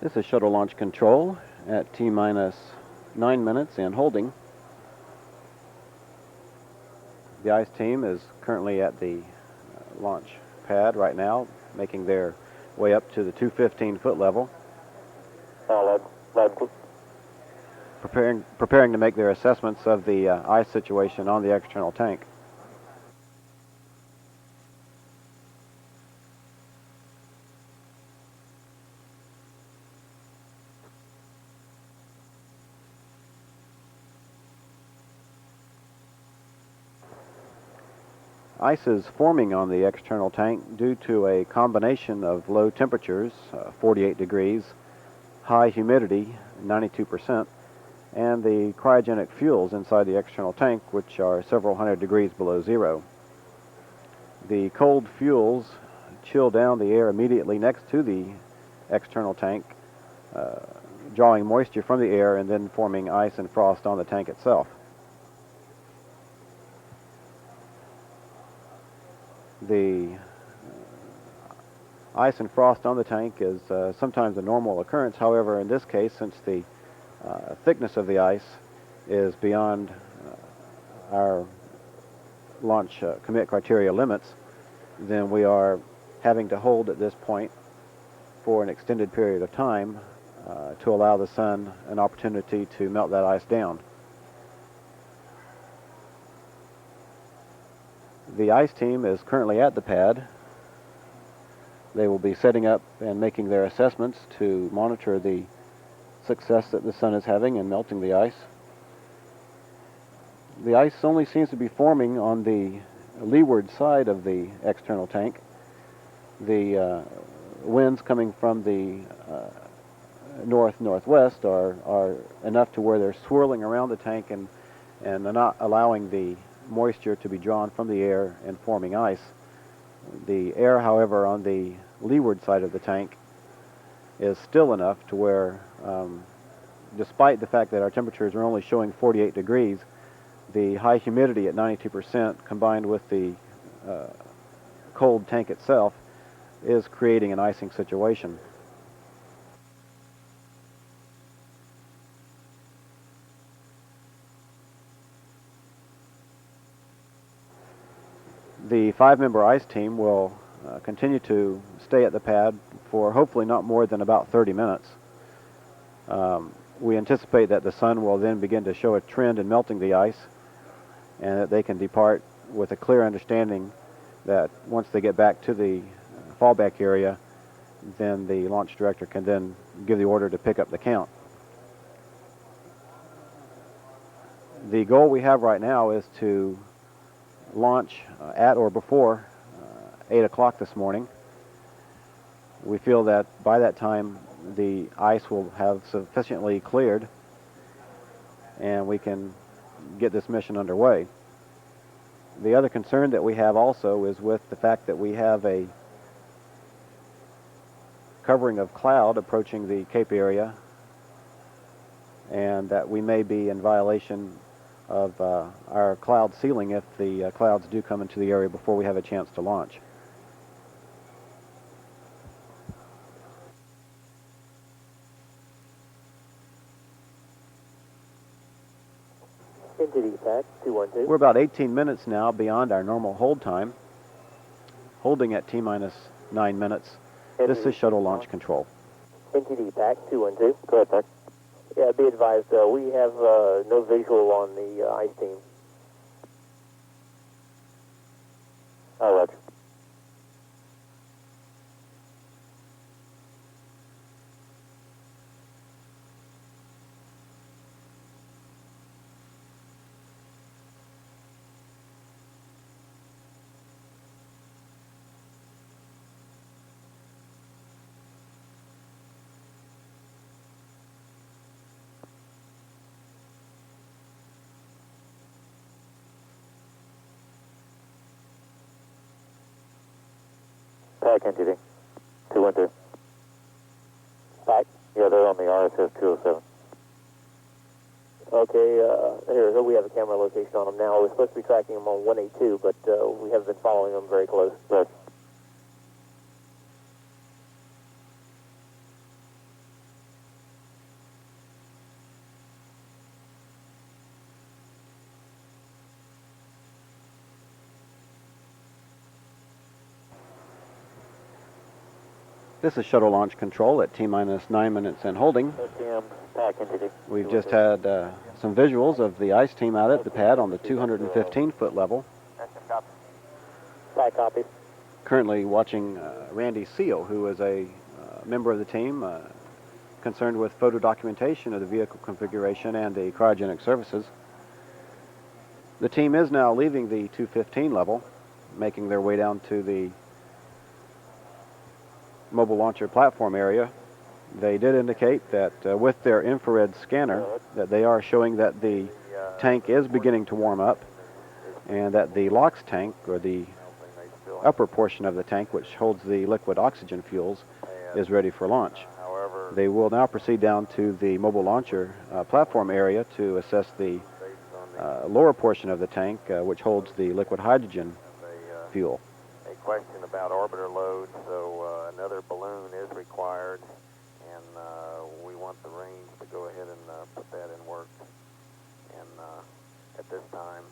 This is shuttle launch control at T-minus 9 minutes and holding. The ICE team is currently at the launch pad right now, making their way up to the 215-foot level. Preparing to make their assessments of the ice situation on the external tank. Ice is forming on the external tank due to a combination of low temperatures, 48 degrees, high humidity, 92%, and the cryogenic fuels inside the external tank, which are several hundred degrees below zero. The cold fuels chill down the air immediately next to the external tank, drawing moisture from the air and then forming ice and frost on the tank itself. The ice and frost on the tank is sometimes a normal occurrence. However, in this case, since the thickness of the ice is beyond our launch commit criteria limits, then we are having to hold at this point for an extended period of time to allow the sun an opportunity to melt that ice down. The ice team is currently at the pad. They will be setting up and making their assessments to monitor the success that the sun is having in melting the ice. The ice only seems to be forming on the leeward side of the external tank. The winds coming from the north-northwest are enough to where they're swirling around the tank and they're not allowing the moisture to be drawn from the air and forming ice. The air, however, on the leeward side of the tank is still enough to where, despite the fact that our temperatures are only showing 48 degrees, the high humidity at 92% combined with the cold tank itself is creating an icing situation. The 5-member ice team will continue to stay at the pad for hopefully not more than about 30 minutes. We anticipate that the sun will then begin to show a trend in melting the ice and that they can depart with a clear understanding that once they get back to the fallback area, then the launch director can then give the order to pick up the count. The goal we have right now is to launch at or before 8 o'clock this morning. We feel that by that time the ice will have sufficiently cleared and we can get this mission underway. The other concern that we have also is with the fact that we have a covering of cloud approaching the Cape area and that we may be in violation of our cloud ceiling if the clouds do come into the area before we have a chance to launch. We're about 18 minutes now beyond our normal hold time, holding at T-minus 9 minutes. This is shuttle launch control. NTD pack 212. Go ahead, Pack. Yeah, be advised, we have no visual on the ice team. Oh, roger. Pack NTD 212. Pack? Yeah, they're on the RSS 207. Okay, here we have a camera location on them now. We're supposed to be tracking them on 182, but we have been following them very close. Right. This is shuttle launch control at T-minus 9 minutes and holding. STM pack entity. We've just had some visuals of the ice team out at the pad on the 215-foot level. Pack copy. Currently watching Randy Seal, who is a member of the team concerned with photo documentation of the vehicle configuration and the cryogenic services. The team is now leaving the 215 level, making their way down to the mobile launcher platform area. They did indicate that with their infrared scanner that they are showing that the tank is beginning to warm up and that the LOX tank, or the upper portion of the tank which holds the liquid oxygen fuels, is ready for launch. They will now proceed down to the mobile launcher platform area to assess the lower portion of the tank which holds the liquid hydrogen fuel. A question about orbiter load, so another balloon is required, and we want the range to go ahead and put that in work and at this time.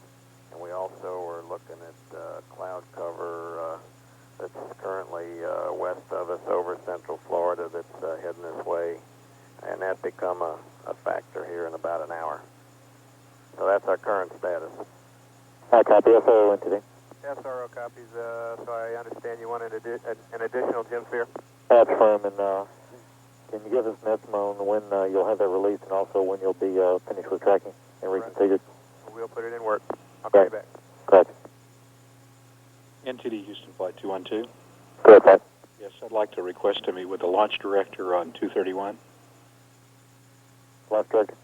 And we also are looking at cloud cover that's currently west of us over Central Florida that's heading this way, and that become a factor here in about an hour. So that's our current status. Pack copy. SRO entity. SRO copies, so I understand you want an additional gym sphere? That's firm, and can you give us an estimate on when you'll have that released and also when you'll be finished with tracking and reconfigured? We'll put it in work. I'll call you back. Correct. NTD Houston Flight 212. Correct, Pat. Yes, I'd like to request to meet with the launch director on 231. Launch director.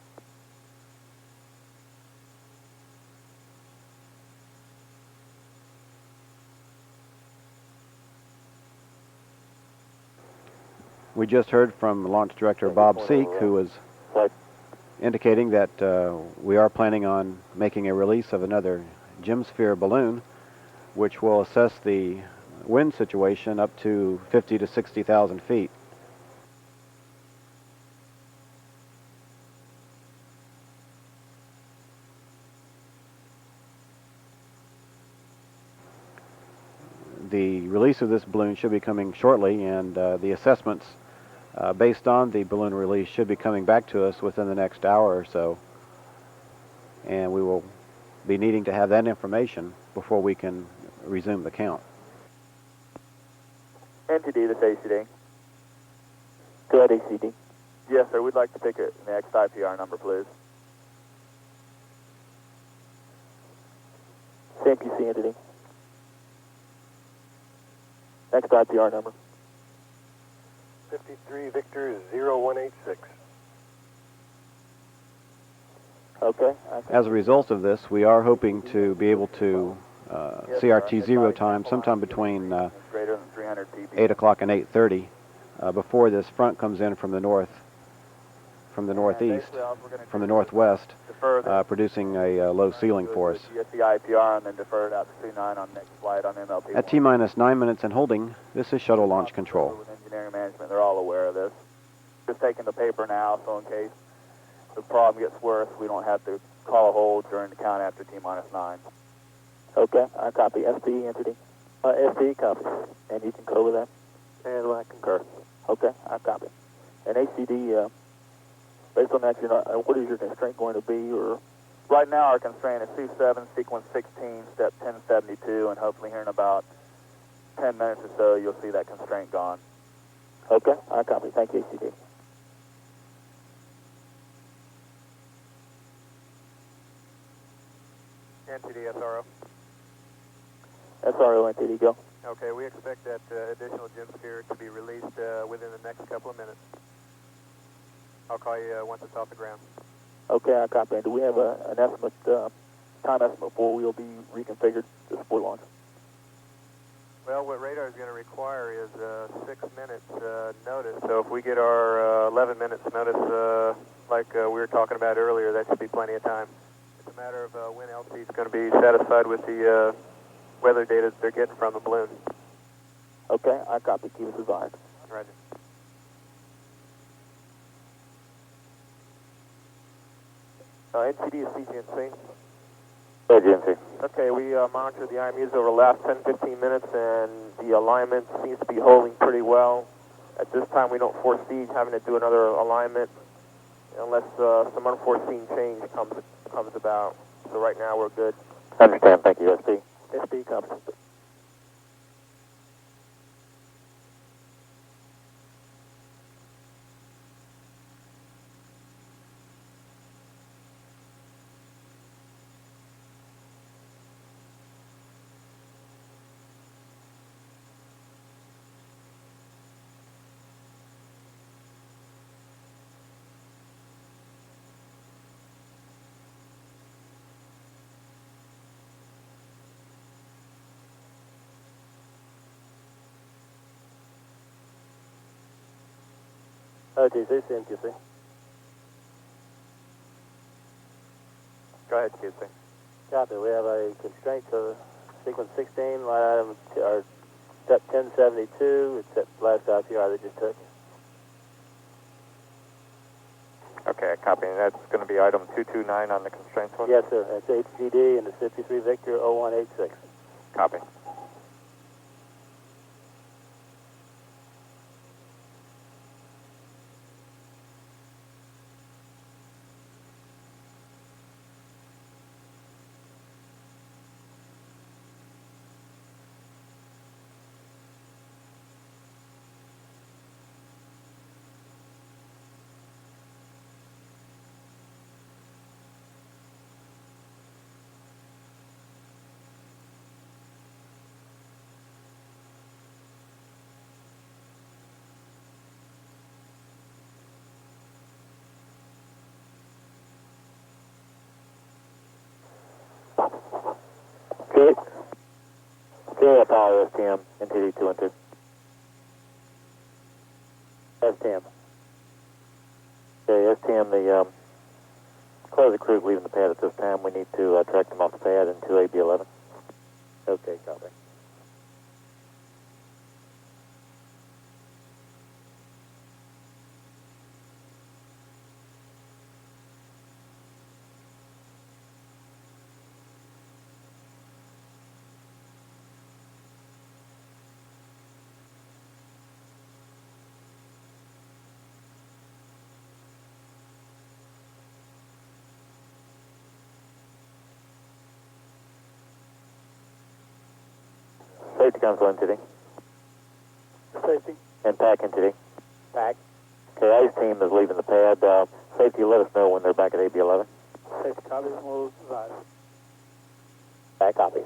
We just heard from Launch Director Bob Seek, who was indicating that we are planning on making a release of another Gymsphere balloon, which will assess the wind situation up to 50 to 60,000 feet. The release of this balloon should be coming shortly, and the assessments based on the balloon release should be coming back to us within the next hour or so, and we will be needing to have that information before we can resume the count. NTD, this ACD. Go ahead, ACD. Yes, sir. We'd like to pick an next IPR number, please. Same PC entity. Next IPR number. 53 Victor 0186. Okay. As a result of this, we are hoping to be able to CRT 0 time sometime between 8 o'clock and 8:30 before this front comes in from the north, from the northeast, from the northwest, producing a low ceiling for us. Get the IPR and then defer it out to 29 on next flight on MLP. At T-minus 9 minutes and holding, this is shuttle launch control. With engineering management, they're all aware of this. Just taking the paper now, so in case the problem gets worse, we don't have to call a hold during the count after T-minus 9. Okay, I copy. SPE entity. SPE copy. And you concur with that? And I concur. Okay, I copy. And ACD, based on that, what is your constraint going to be? Or Right now, our constraint is 27, sequence 16, step 1072, and hopefully here in about 10 minutes or so, you'll see that constraint gone. Okay, I copy. Thank you, ACD. NTD SRO. SRO entity, go. Okay, we expect that additional gym sphere to be released within the next couple of minutes. I'll call you once it's off the ground. Okay, I copy. And do we have an estimate, time estimate for we'll be reconfigured to support launch? Well, what radar is going to require is 6 minutes notice. So if we get our 11 minutes notice, like we were talking about earlier, that should be plenty of time. It's a matter of when LC is going to be satisfied with the weather data that they're getting from the balloon. Okay, I copy. Keep us advised. Roger. NTD is CGNC. GNC. Okay, we monitored the IMUs over the last 10-15 minutes, and the alignment seems to be holding pretty well. At this time, we don't foresee having to do another alignment unless some unforeseen change comes about. So right now, we're good. Understand. Thank you, SD. SD, copy. OTC, CMQC. Go ahead, QC. Copy. We have a constraint to sequence 16, line item, or step 1072. It's that last IPR they just took. Okay, copy. That's going to be item 229 on the constraints one? Yes, sir. That's HGD and the 53 Victor 0186. Copy. Okay. Okay, Apollo STM, NTD 212. STM. Okay, STM, the close the crew leaving the pad at this time. We need to track them off the pad into AB11. Okay, copy. Safety console entity. Safety. And pack entity. Pack. Okay, ICE team is leaving the pad. Safety, let us know when they're back at AB11. Safety copy, we'll advise. Pack copy.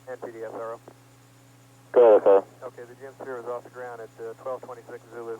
NTD SRO. Go ahead, sir. Okay, the Gem Sphere is off the ground at 1226 Zulu.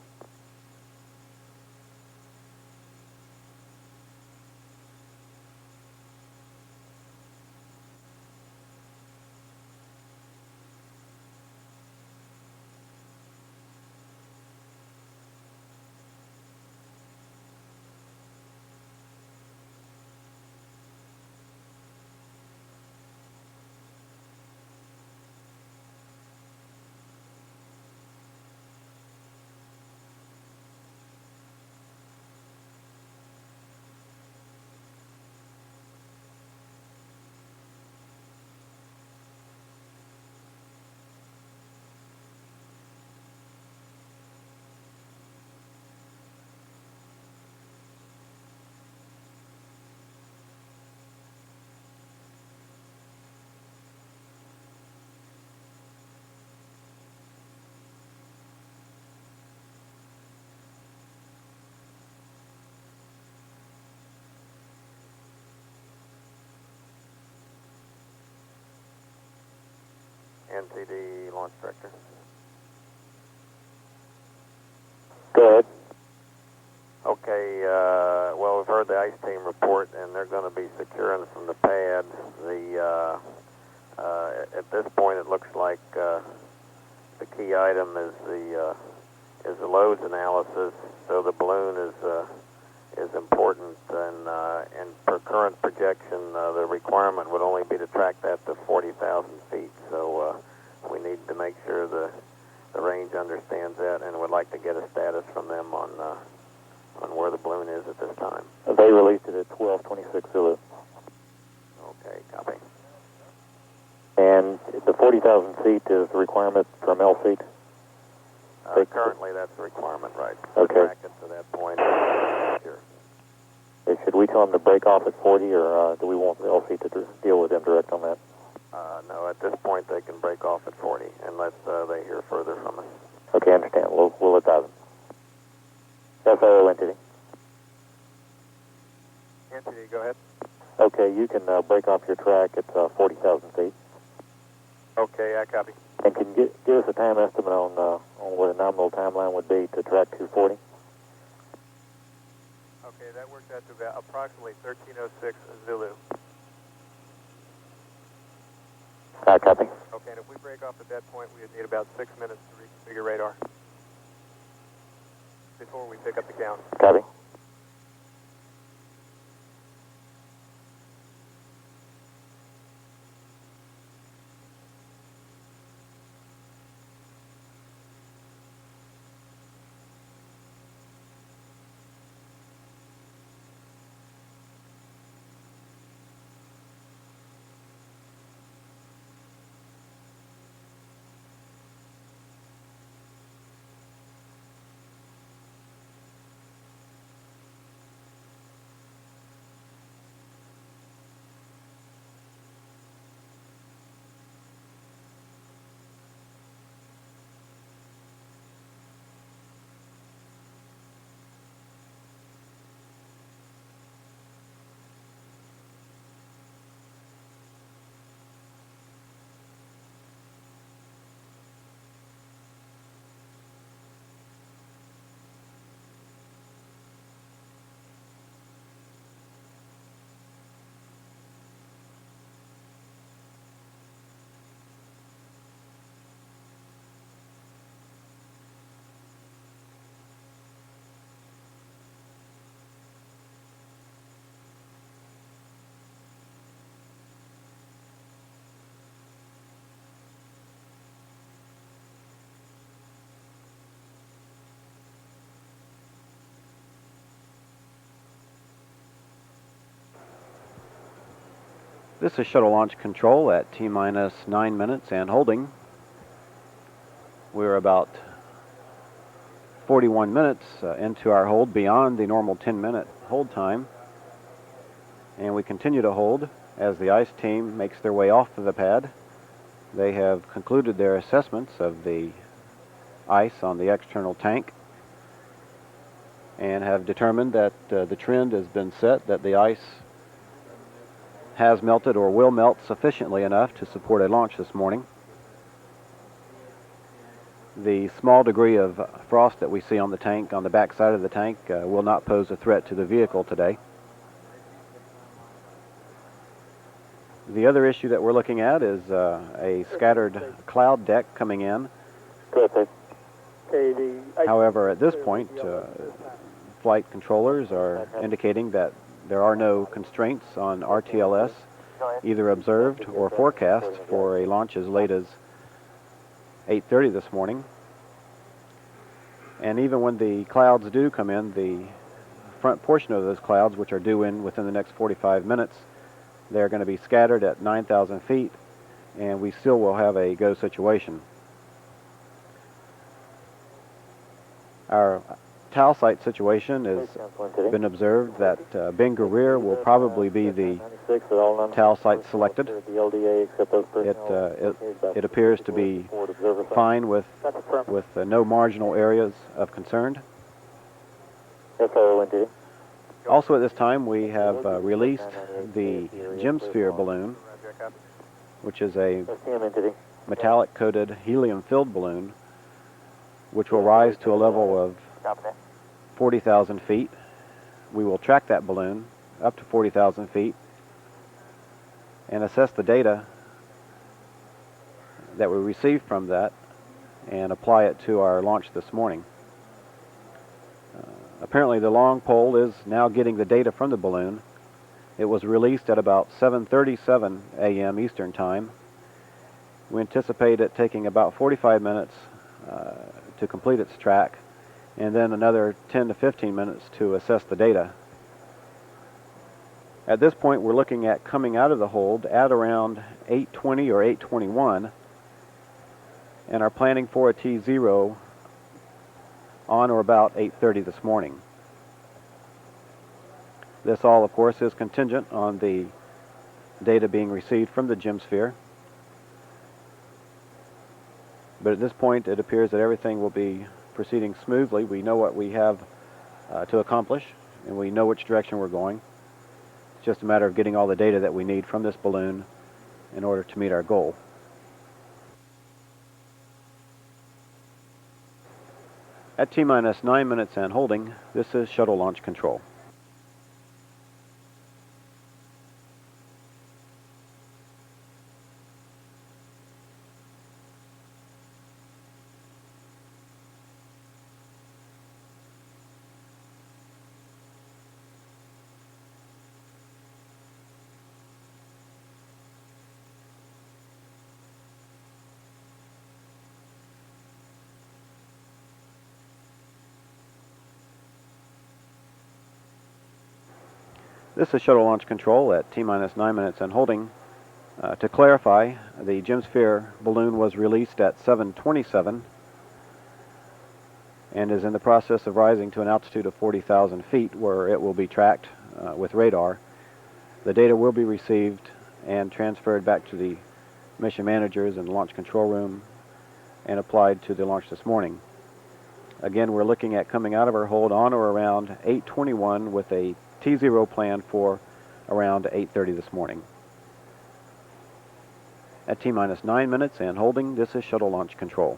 NTD Launch Director. Go ahead. Okay, well, we've heard the ICE team report, and they're going to be securing from the pad. At this point, it looks like the key item is the loads analysis. So the balloon is important, and per current projection, the requirement would only be to track that to 40,000 feet. So we need to make sure the range understands that, and would like to get a status from them on on where the balloon is at this time. They released it at 12:26 Zulu. Okay, copy. And the 40,000 feet is the requirement from L seat? Currently, that's the requirement, right? Okay. Track it to that point. Here. Should we tell them to break off at 40, or do we want the L seat to deal with them direct on that? No, at this point, they can break off at 40 unless they hear further from us. Okay, I understand. We'll let them. FAO entity. Entity, go ahead. Okay, you can break off your track at 40,000 feet. Okay, I copy. And can you give us a time estimate on what a nominal timeline would be to track 240? Okay, that works out to about approximately 13:06 Zulu. I copy. Okay, and if we break off at that point, we would need about 6 minutes to reconfigure radar before we pick up the count. Copy. This is shuttle launch control at T-minus 9 minutes and holding. We're about 41 minutes into our hold, beyond the normal 10-minute hold time. And we continue to hold as the ICE team makes their way off of the pad. They have concluded their assessments of the ice on the external tank and have determined that the trend has been set, that the ice has melted or will melt sufficiently enough to support a launch this morning. The small degree of frost that we see on the tank, on the back side of the tank, will not pose a threat to the vehicle today. The other issue that we're looking at is a scattered cloud deck coming in. However, at this point, flight controllers are indicating that there are no constraints on RTLS, either observed or forecast, for a launch as late as 8:30 this morning. And even when the clouds do come in, the front portion of those clouds, which are due in within the next 45 minutes, they're going to be scattered at 9,000 feet, and we still will have a go situation. Our TAL site situation has been observed that Ben Guerrier will probably be the TAL site selected. It appears to be fine with no marginal areas of concern. Also at this time we have released the Gemsphere balloon, which is a metallic coated helium filled balloon, which will rise to a level of 40,000 feet. We will track that balloon up to 40,000 feet and assess the data that we received from that and apply it to our launch this morning. Apparently the long pole is now getting the data from the balloon. It was released at about 7:37 a.m. Eastern Time. We anticipate it taking about 45 minutes to complete its track, and then another 10 to 15 minutes to assess the data. At this point, we're looking at coming out of the hold at around 8:20 or 8:21, and are planning for a T0 on or about 8:30 this morning. This all, of course, is contingent on the data being received from the Gemsphere. But at this point, it appears that everything will be proceeding smoothly. We know what we have to accomplish, and we know which direction we're going. It's just a matter of getting all the data that we need from this balloon in order to meet our goal. At T-minus 9 minutes and holding, this is shuttle launch control. This is shuttle launch control at T-minus 9 minutes and holding. To clarify, the Gemsphere balloon was released at 7:27 and is in the process of rising to an altitude of 40,000 feet, where it will be tracked with radar. The data will be received and transferred back to the mission managers in the launch control room and applied to the launch this morning. Again, we're looking at coming out of our hold on or around 8:21 with a T0 plan for around 8:30 this morning. At T-minus 9 minutes and holding, this is shuttle launch control.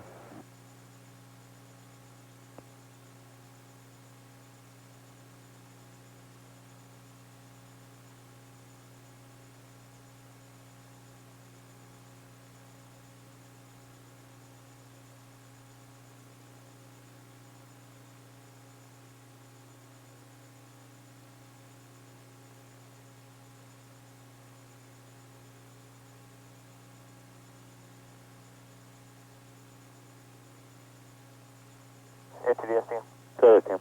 Enter the STM. Go ahead, Tim.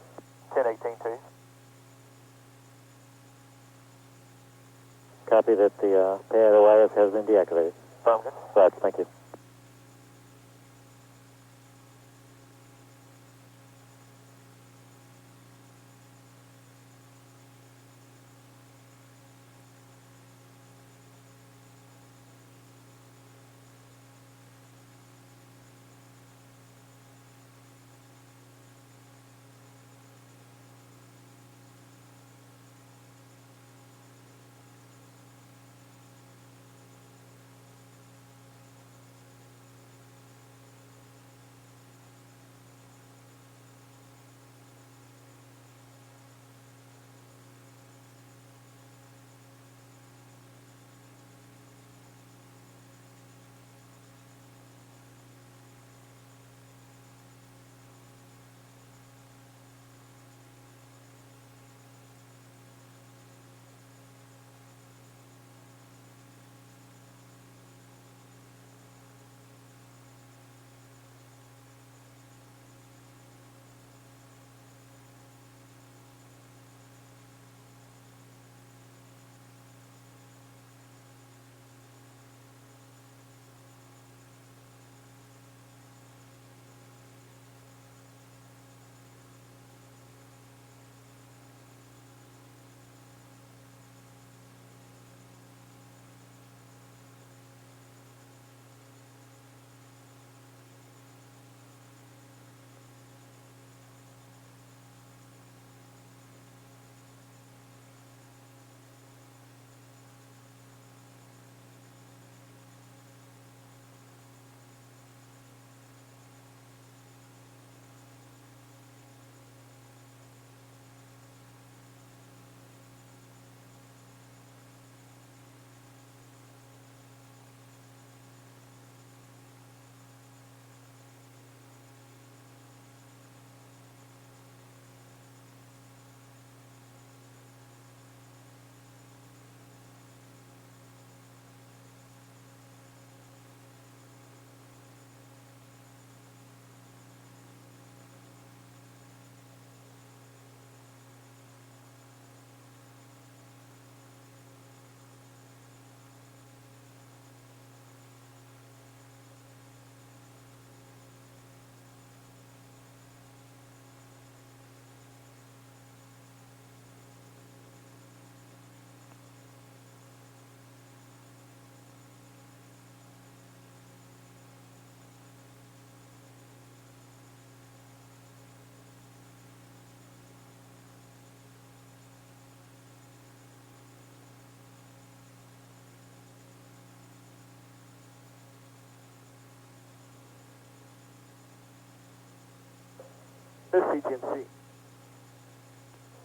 1018-2. Copy that the pad OIS has been deactivated. Affirmative. Right, thank you. CGNC.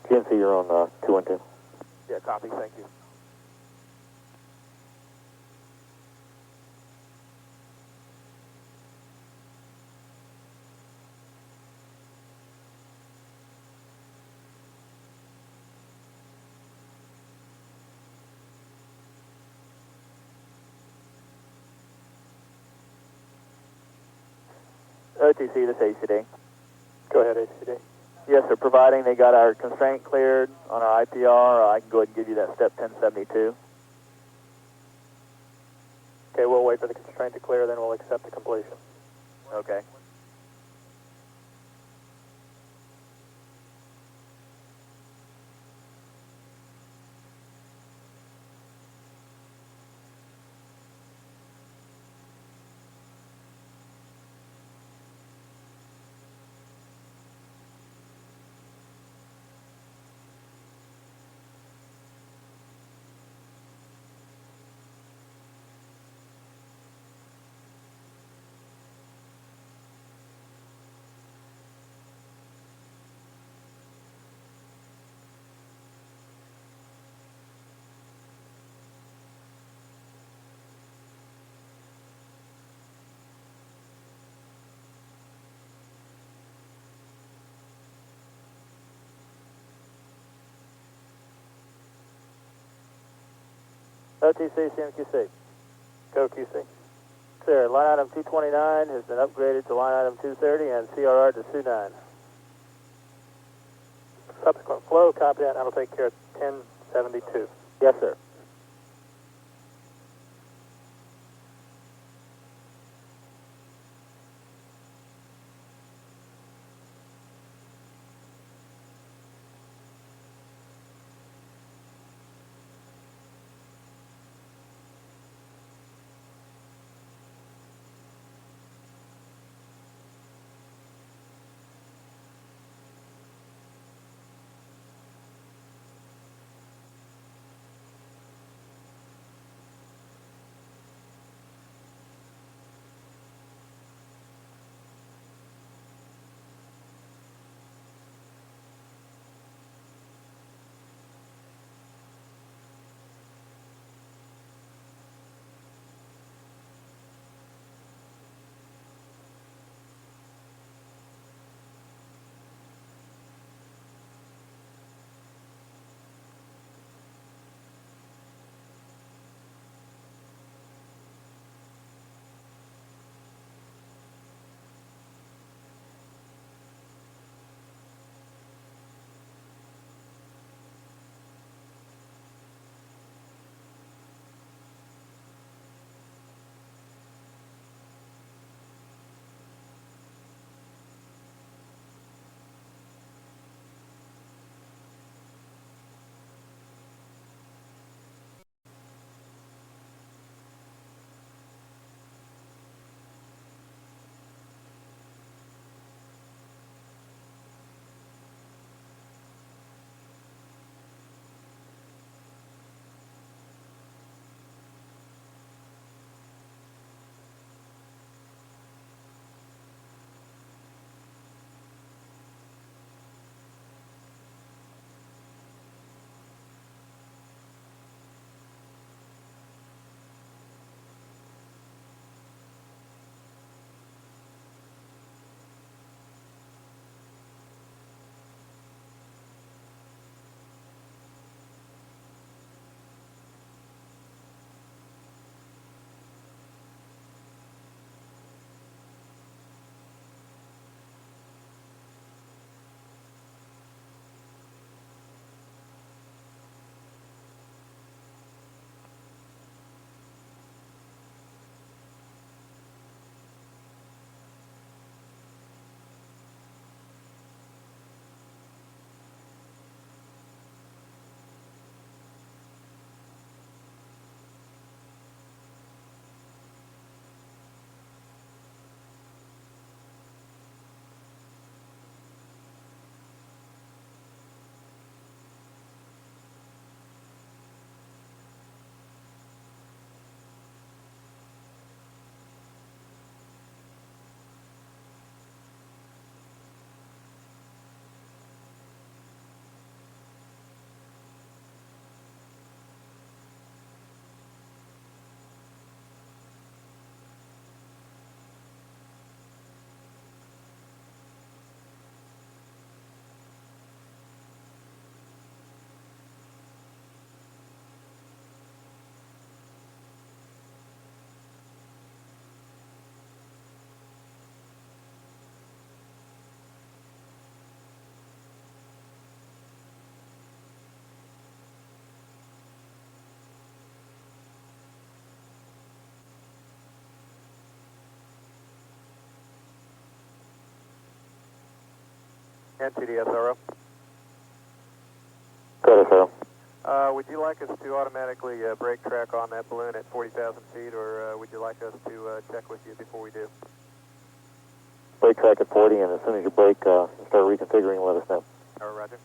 GNC, you're on 212. Yeah, copy, thank you. OTC, this ACD. Go ahead, ACD. Yes, sir. Providing they got our constraint cleared on our IPR, I can go ahead and give you that step 1072. Okay, we'll wait for the constraint to clear, then we'll accept the completion. Okay. OTC, CMQC. Go QC. Sir, line item 229 has been upgraded to line item 230 and CRR to SU9. Subsequent flow, copy that, and that'll take care of 1072. Yes, sir. NTD SRO. Go ahead, SRO. Would you like us to automatically brake track on that balloon at 40,000 feet, or would you like us to check with you before we do? Brake track at 40, and as soon as you brake, start reconfiguring, let us know. All right, roger.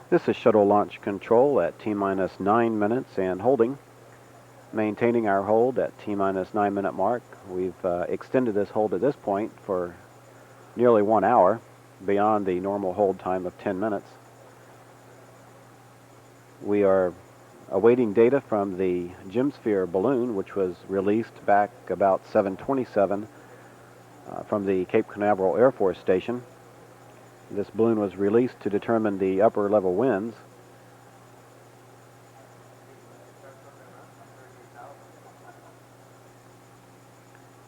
This is shuttle launch control at T-minus 9 minutes and holding. Maintaining our hold at T-minus 9 minute mark. We've extended this hold at this point for nearly 1 hour, beyond the normal hold time of 10 minutes. We are awaiting data from the Gemsphere balloon, which was released back about 7:27 from the Cape Canaveral Air Force Station. This balloon was released to determine the upper level winds.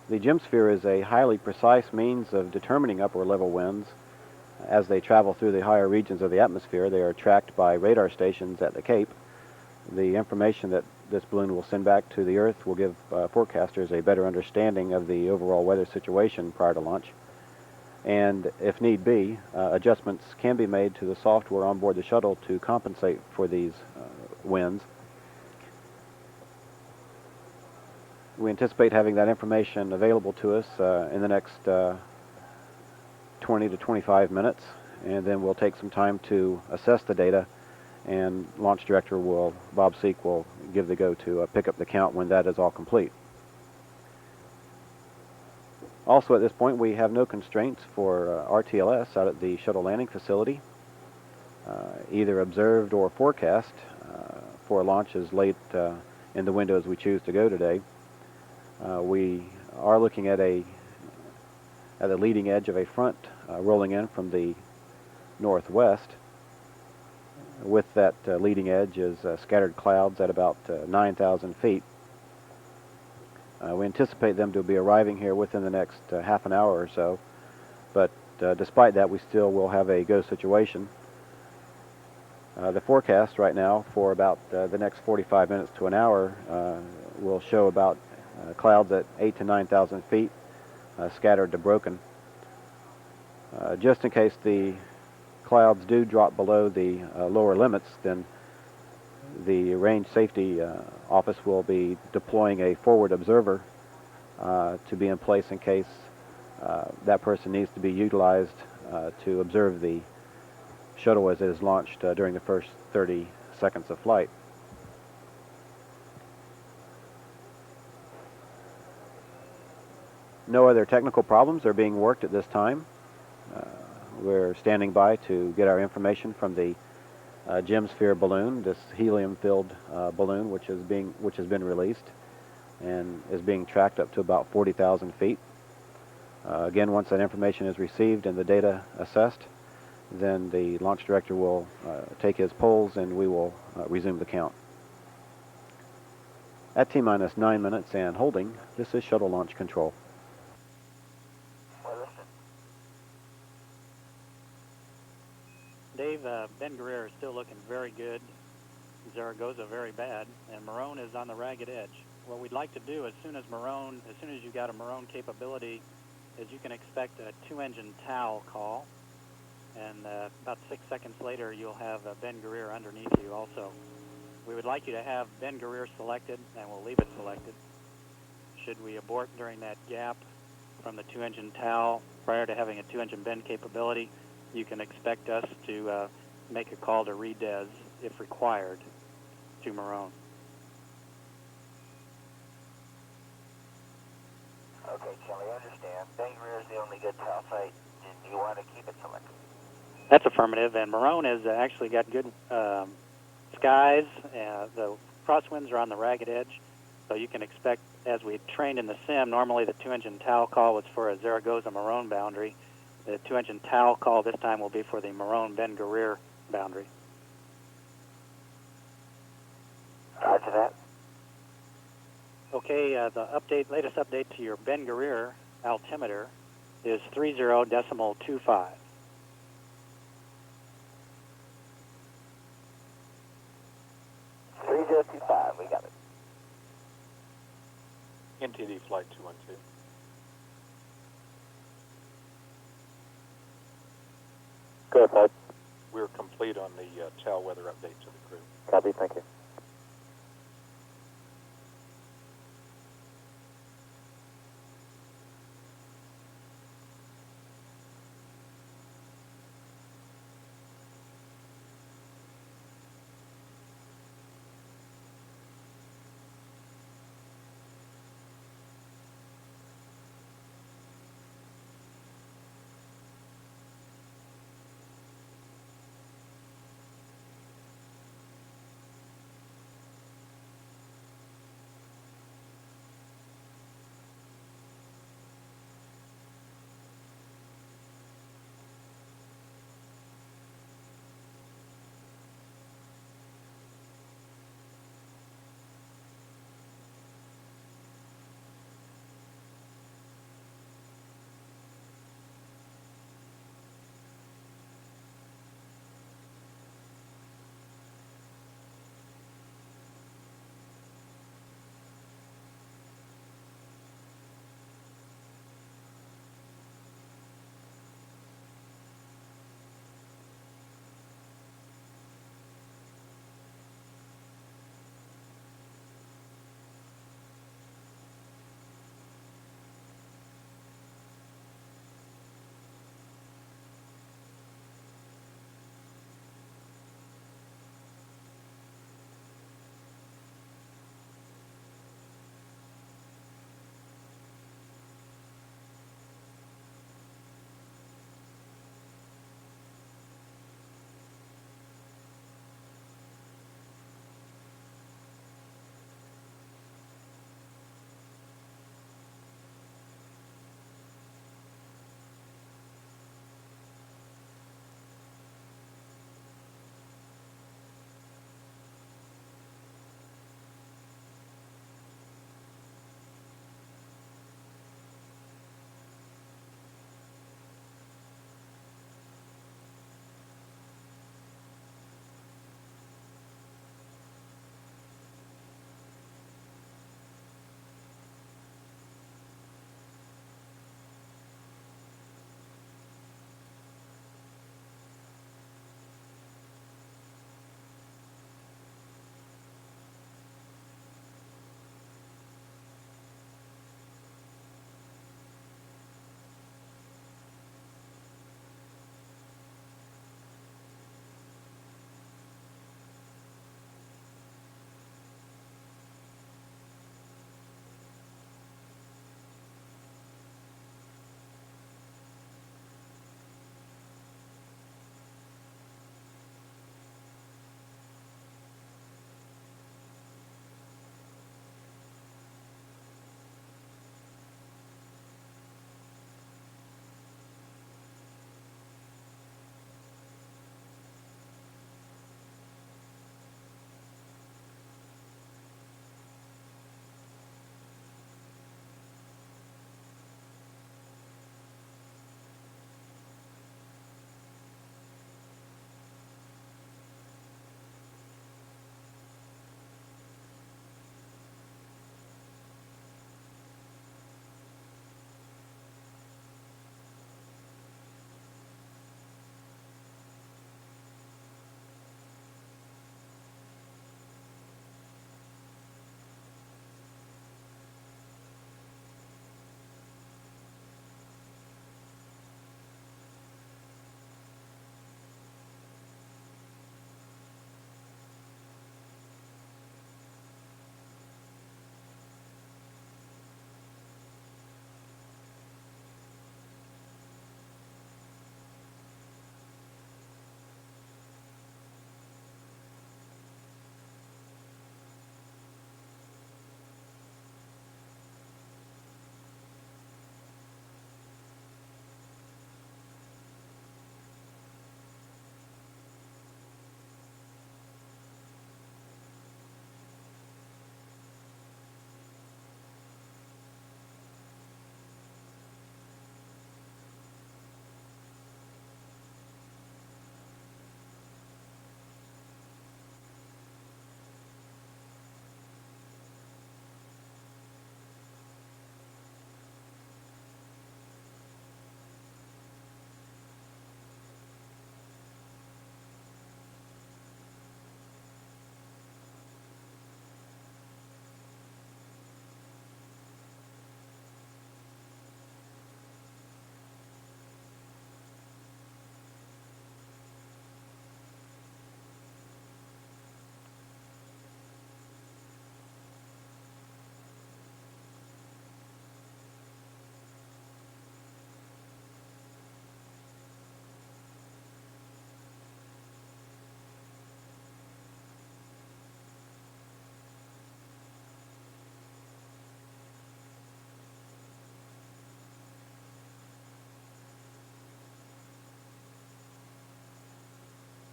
The Gemsphere is a highly precise means of determining upper level winds. As they travel through the higher regions of the atmosphere, they are tracked by radar stations at the Cape. The information that this balloon will send back to the Earth will give forecasters a better understanding of the overall weather situation prior to launch. and if need be, adjustments can be made to the software on board the shuttle to compensate for these winds. We anticipate having that information available to us in the next 20 to 25 minutes, and then we'll take some time to assess the data, and Launch Director Bob Seek will give the go to pick up the count when that is all complete. Also, at this point, we have no constraints for RTLS out at the shuttle landing facility, either observed or forecast for launch as late in the window as we choose to go today. We are looking at the leading edge of a front rolling in from the northwest. With that leading edge is scattered clouds at about 9,000 feet. We anticipate them to be arriving here within the next half an hour or so, but despite that, we still will have a go situation. The forecast right now for about the next 45 minutes to an hour will show about clouds at 8,000 to 9,000 feet, scattered to broken. Just in case the clouds do drop below the lower limits, then the range safety office will be deploying a forward observer to be in place in case that person needs to be utilized to observe the shuttle as it is launched during the first 30 seconds of flight. No other technical problems are being worked at this time. We're standing by to get our information from the Gemsphere balloon, this helium-filled balloon which has been released and is being tracked up to about 40,000 feet. Again, once that information is received and the data assessed, then the launch director will take his polls and we will resume the count. At T-minus 9 minutes and holding, this is Shuttle Launch Control. Dave, Ben Guerrero is still looking very good. Zaragoza very bad, and Marone is on the ragged edge. What we'd like to do as soon as you got a Marone capability, is you can expect a 2-engine TOW call, and about 6 seconds later you'll have Ben Guerrero underneath you also. We would like you to have Ben Guerrero selected, and we'll leave it selected. Should we abort during that gap from the 2-engine TOW prior to having a 2-engine Ben capability, you can expect us to make a call to redez, if required, to Marone. Okay, Kelly, I understand. Ben Guerrero is the only good TOW site. Do you want to keep it selected? That's affirmative, and Marone has actually got good skies. The crosswinds are on the ragged edge, so you can expect, as we trained in the sim, normally the 2-engine TOW call was for a Zaragoza-Marone boundary. The 2-engine TOW call this time will be for the Marone-Ben Guerrero boundary. Roger that. Okay, the latest update to your Ben Guerrero altimeter is 30.25. We got it. NTD Flight 212. Go ahead. We're complete on the TOW weather update to the crew. Copy, thank you.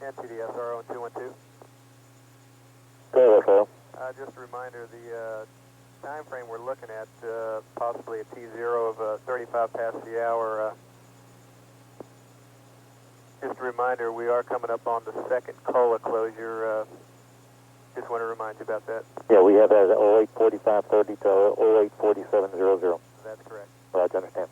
NTD SRO on 212. Go ahead, Phil. Just a reminder, the time frame we're looking at, possibly a T0 of 35 past the hour. Just a reminder, we are coming up on the second COLA closure. Just want to remind you about that. Yeah, we have that at 08:45:30 to 08:47:00. That's correct. Roger, understand.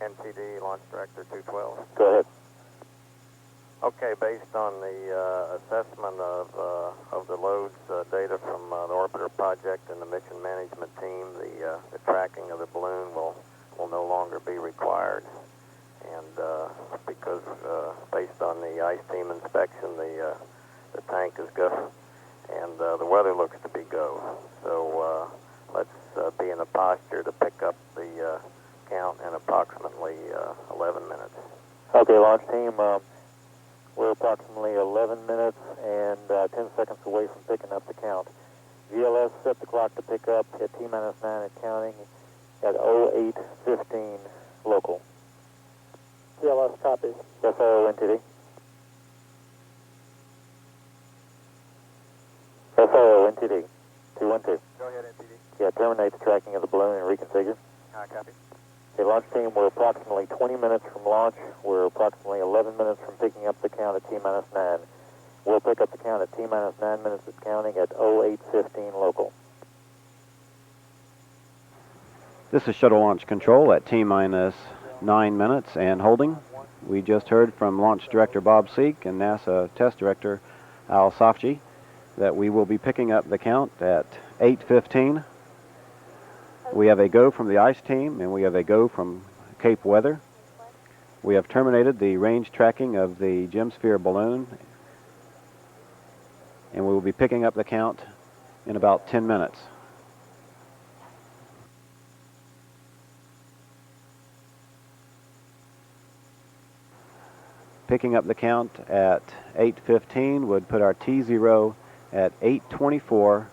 NTD Launch Director 212. Go ahead. Okay, based on the assessment of the loads data from the orbiter project and the mission management team, the tracking of the balloon will no longer be required. And because based on the ice team inspection, the tank is go, and the weather looks to be go. So let's be in a posture to pick up the count in approximately 11 minutes. Okay, launch team. We're approximately 11 minutes and 10 seconds away from picking up the count. GLS set the clock to pick up at T-9 at counting at 08:15 local. GLS copies. SRO NTD. SRO NTD. 212. Go ahead, NTD. Yeah, terminate the tracking of the balloon and reconfigure. Copy. Okay, launch team, we're approximately 20 minutes from launch. We're approximately 11 minutes from picking up the count at T-9. We'll pick up the count at T-9 minutes at counting at 08:15 local. This is Shuttle Launch Control at T-9 minutes and holding. We just heard from Launch Director Bob Seek and NASA Test Director Al Safji that we will be picking up the count at 8:15. We have a go from the ice team and we have a go from Cape Weather. We have terminated the range tracking of the Gemsphere balloon and we will be picking up the count in about 10 minutes. Picking up the count at 8:15 would put our T0 at 8:24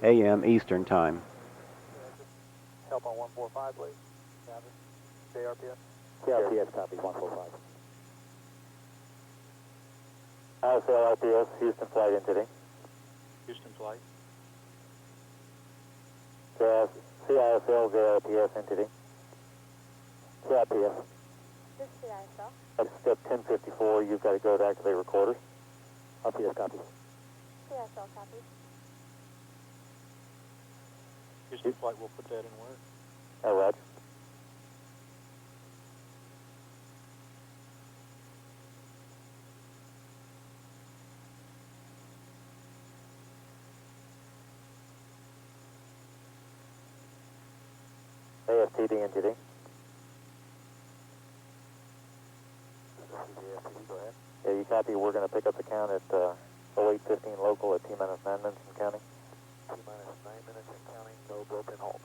a.m. Eastern Time. Help on 145, please. JRPS? JRPS copy, 145. ISL RPS, Houston flight entity. Houston flight. CISL JRPS entity. CIPS. This is CISL. That's step 1054, you've got to go to activate recorders. RPS copy. CISL copy. Houston flight, we'll put that in work. All right. AFTD entity. Go ahead. Yeah, you copy. We're going to pick up the count at 0815 local at T-minus 9 minutes in counting. T-minus 9 minutes in counting, no built-in halt.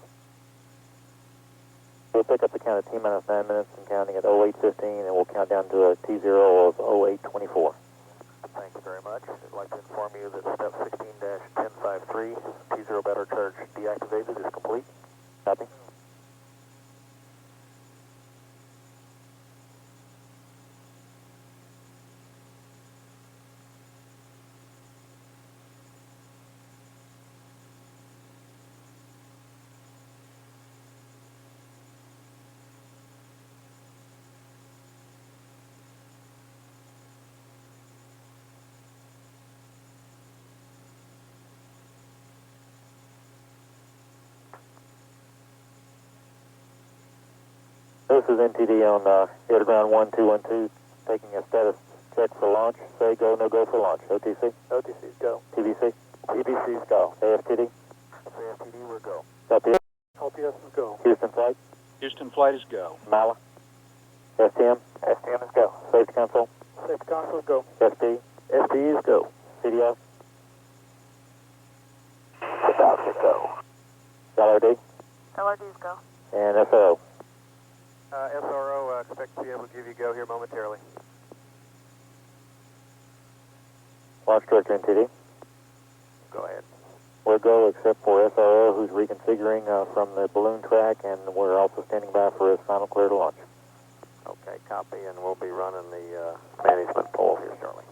We'll pick up the count at T-minus 9 minutes and counting at 0815, and we'll count down to a T0 of 0824. Thank you very much. I'd like to inform you that step 16-1053, T0 battery charge deactivated, is complete. Copy. This is NTD on air to ground 1212, taking a status check for launch. Say go, no go for launch. OTC? OTC's go. TVC? TBC's go. AFTD? AFTD, we're go. LPS? LPS is go. Houston flight? Houston flight is go. MALA? STM? STM is go. Safety console? Safety console is go. SP? SP is go. CDO? About to go. LRD? LRD is go. And SRO? SRO, expect to be able to give you go here momentarily. Launch director NTD? Go ahead. We're go except for SRO, who's reconfiguring from the balloon track, and we're also standing by for his final clear to launch. Okay, copy, and we'll be running the management poll here shortly.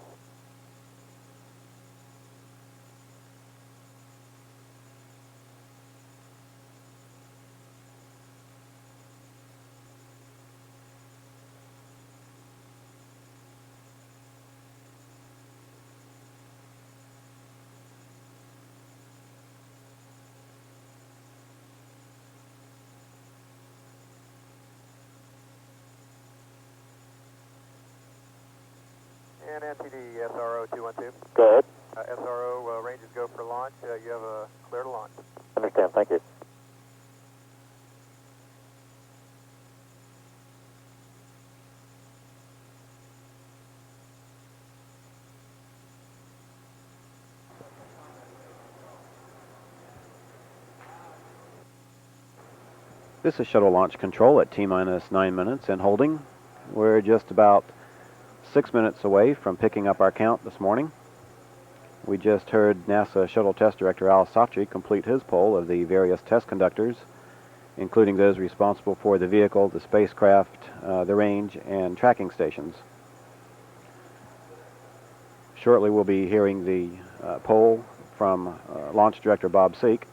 And NTD, SRO 212. Go ahead. SRO, ranges go for launch. You have a clear to launch. Understand, thank you. This is shuttle launch control at T-minus 9 minutes and holding. We're just about 6 minutes away from picking up our count this morning. We just heard NASA Shuttle Test Director Al Safji complete his poll of the various test conductors, including those responsible for the vehicle, the spacecraft, the range, and tracking stations. Shortly we'll be hearing the poll from Launch Director Bob Seek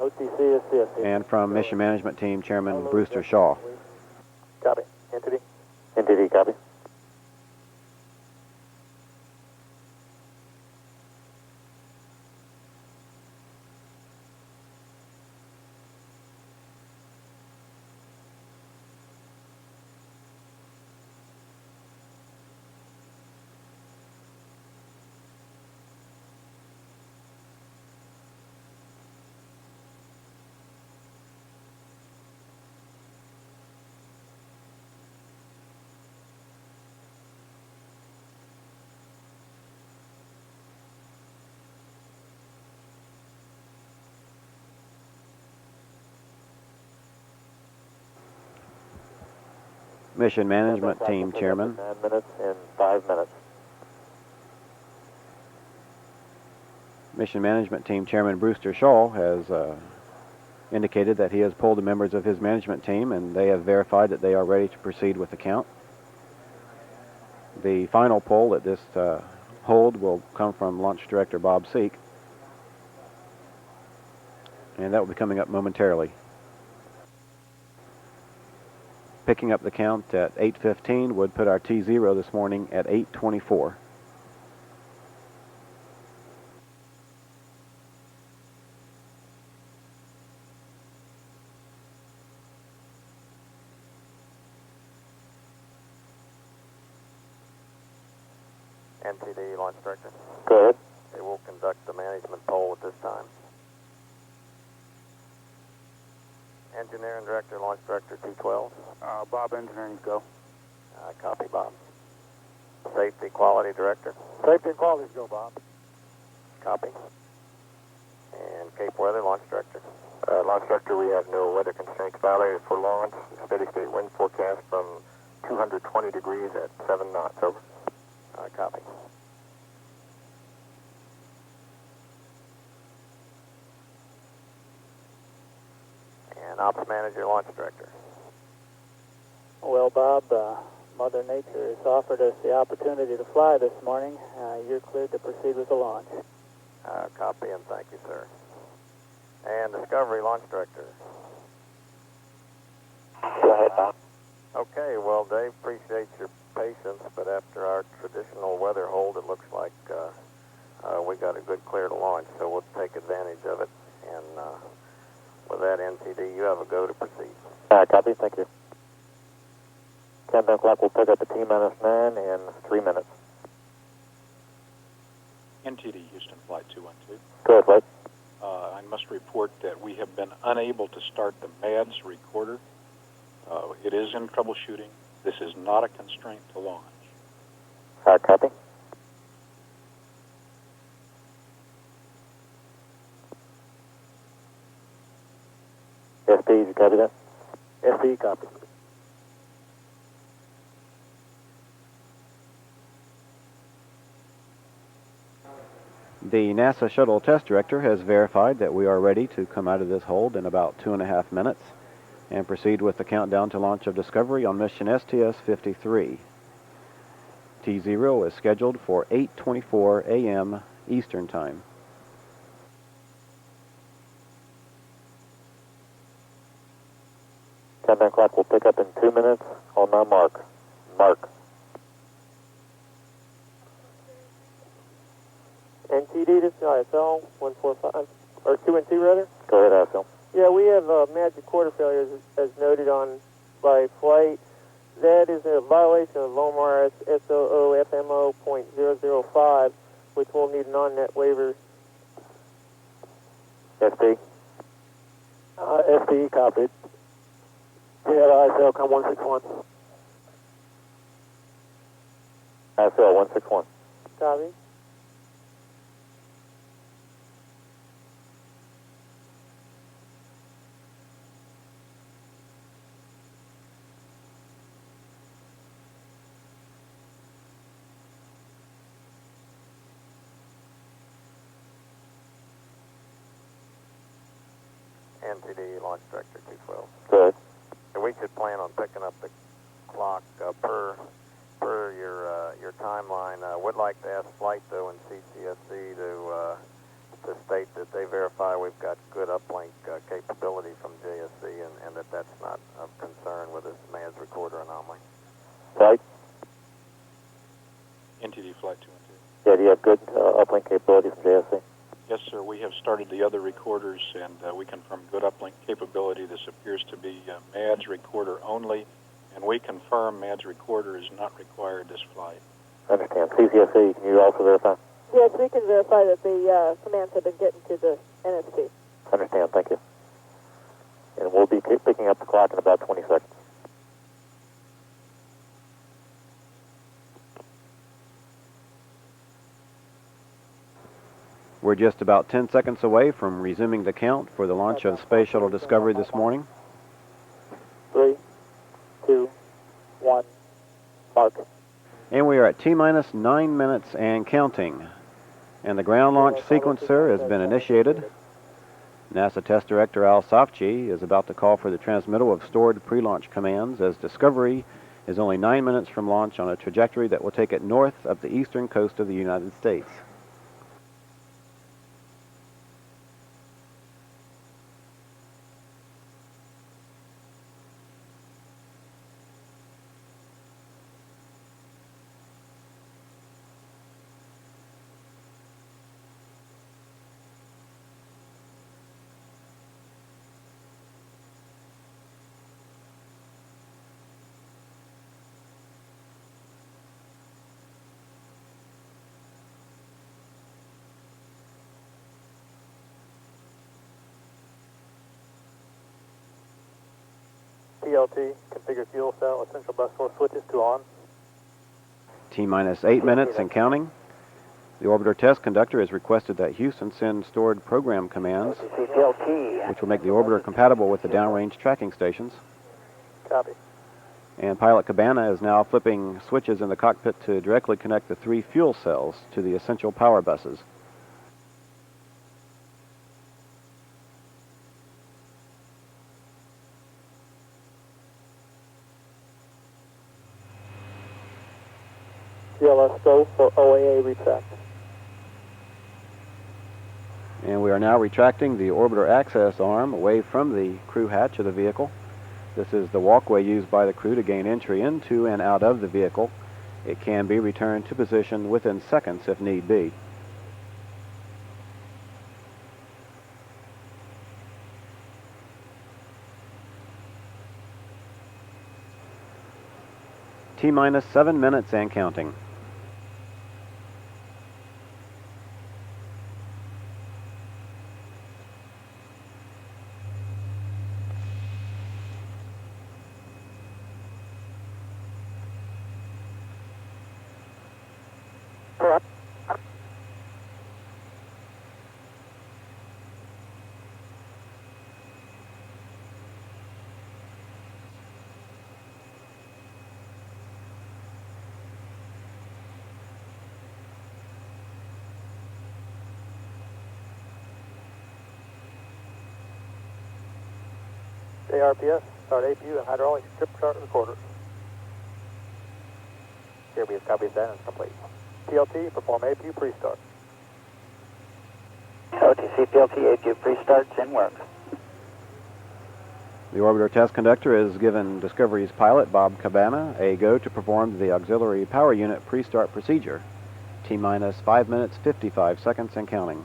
OTC is CSC. and from Mission Management Team Chairman Brewster Shaw. Copy. NTD? NTD, copy. Mission Management Team Chairman 9 minutes and 5 minutes. Mission Management Team Chairman Brewster Shaw has indicated that he has pulled the members of his management team and they have verified that they are ready to proceed with the count. The final pull at this hold will come from Launch Director Bob Seek, and that will be coming up momentarily. Picking up the count at 8:15 would put our T0 this morning at 8:24. NTD Launch Director. Go ahead. They will conduct the management poll at this time. Engineering Director, Launch Director 212. Bob, engineering, go. Copy, Bob. Safety Quality Director. Safety and quality, go, Bob. Copy. And Cape Weather, Launch Director. Launch Director, we have no weather constraints violated for launch. Steady state wind forecast from 220 degrees at 7 knots, over. Copy. And Ops Manager, Launch Director. Well, Bob, Mother Nature has offered us the opportunity to fly this morning. You're cleared to proceed with the launch. Copy and thank you, sir. And Discovery, Launch Director. Go ahead, Bob. Okay, well, Dave, appreciate your patience, but after our traditional weather hold, it looks like we got a good clear to launch, so we'll take advantage of it. And with that, NTD, you have a go to proceed. Copy, thank you. Countdown clock will pick up at T-9 in 3 minutes. NTD Houston Flight 212. Go ahead, Blake. I must report that we have been unable to start the MADS recorder. It is in troubleshooting. This is not a constraint to launch. Copy. SP, you copy that? SP, copy. The NASA Shuttle Test Director has verified that we are ready to come out of this hold in about 2.5 minutes and proceed with the countdown to launch of Discovery on mission STS-53. T0 is scheduled for 8:24 a.m. Eastern Time. Countdown clock will pick up in 2 minutes on my mark. Mark. NTD, this is ISL 145, or 212 rather. Go ahead, ISL. Yeah, we have magic quarter failures as noted on by flight. That is a violation of LOMAR SOO FMO .005, which will need an on-net waiver. SP? SP, copied. We have ISL, come 161. ISL 161. Copy. NTD Launch Director 212. Good. And we should plan on picking up the clock per your timeline. Would like to ask Flight though and CCSC to state that they verify we've got good uplink capability from JSC and that that's not of concern with this MADS recorder anomaly. Flight? NTD Flight 212. Yeah, do you have good uplink capability from JSC? Yes, sir. We have started the other recorders, and we confirm good uplink capability. This appears to be MADS recorder only, and we confirm MADS recorder is not required this flight. I understand. CCSC, can you also verify? Yes, we can verify that the commands have been getting to the NSP. Understand, thank you. And we'll be picking up the clock in about 20 seconds. We're just about 10 seconds away from resuming the count for the launch of Space Shuttle Discovery this morning. 3, 2, 1. we are at T-minus 9 minutes and counting. And the ground launch sequencer has been initiated. NASA Test Director Al Safchi is about to call for the transmittal of stored pre-launch commands as Discovery is only 9 minutes from launch on a trajectory that will take it north of the eastern coast of the United States. TLT, configure fuel cell, essential bus source switches to on. T-minus 8 minutes and counting. The orbiter test conductor has requested that Houston send stored program commands, which will make the orbiter compatible with the downrange tracking stations. Copy. And pilot Cabana is now flipping switches in the cockpit to directly connect the 3 fuel cells to the essential power buses. CLS go for OAA retract. And we are now retracting the orbiter access arm away from the crew hatch of the vehicle. This is the walkway used by the crew to gain entry into and out of the vehicle. It can be returned to position within seconds if need be. T-minus 7 minutes and counting. ARPS, start APU and hydraulic strip chart recorders. CRBS copies that and it's complete. PLT, perform APU pre-start. OTC PLT APU pre-starts in work. The orbiter test conductor has given Discovery's pilot, Bob Cabana, a go to perform the auxiliary power unit pre-start procedure. T-minus 5 minutes, 55 seconds and counting.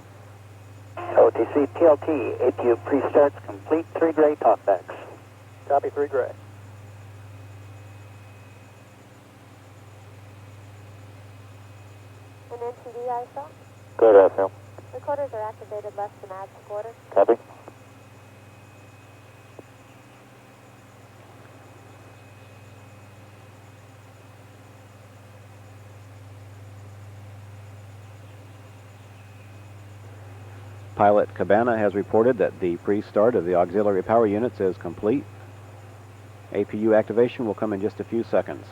OTC PLT APU pre-starts complete. 3 gray talkbacks. Copy 3 gray. An NTD ISO. Good, FM. Recorders are activated less than add quarter. Copy. Pilot Cabana has reported that the pre-start of the auxiliary power units is complete. APU activation will come in just a few seconds.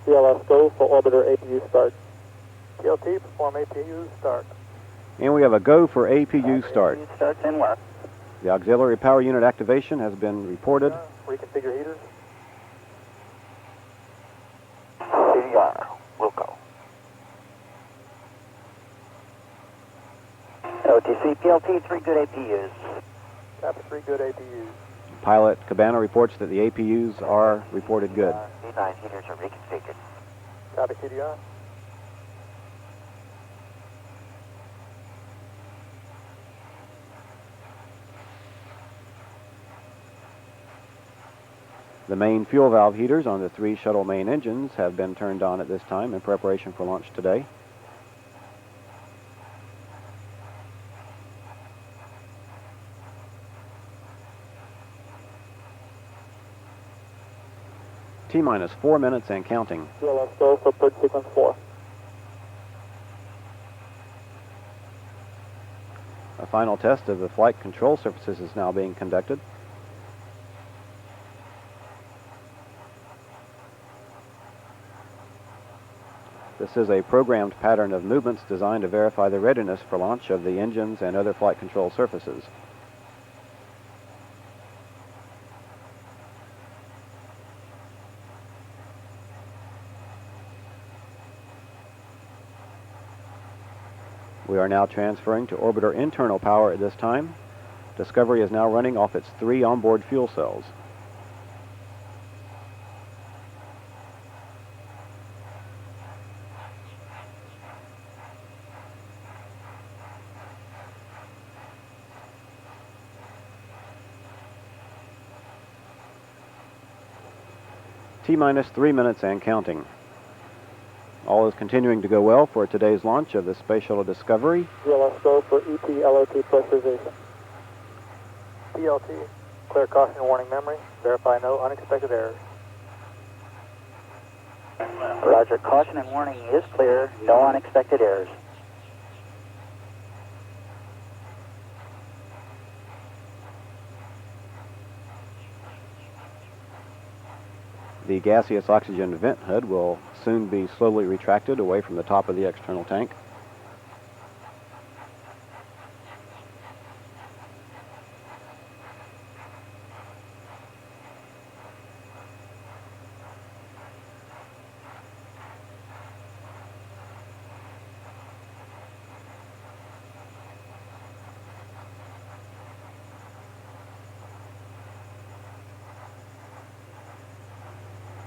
CLS go for orbiter APU start. PLT, perform APU start. And we have a go for APU start. APU starts in work. The auxiliary power unit activation has been reported. Reconfigure heaters. CDR, will go. OTC PLT, 3 good APUs. Copy 3 good APUs. Pilot Cabana reports that the APUs are reported good. V9 heaters are reconfigured. Copy CDR. The main fuel valve heaters on the 3 shuttle main engines have been turned on at this time in preparation for launch today. T-minus 4 minutes and counting. GLS go for purge sequence 4. A final test of the flight control surfaces is now being conducted. This is a programmed pattern of movements designed to verify the readiness for launch of the engines and other flight control surfaces. We are now transferring to orbiter internal power at this time. Discovery is now running off its 3 onboard fuel cells. T-minus 3 minutes and counting. All is continuing to go well for today's launch of the Space Shuttle Discovery. GLS go for ET LOT pressurization. PLT, clear caution warning memory. Verify no unexpected errors. Roger, caution and warning is clear. No unexpected errors. The gaseous oxygen vent hood will soon be slowly retracted away from the top of the external tank.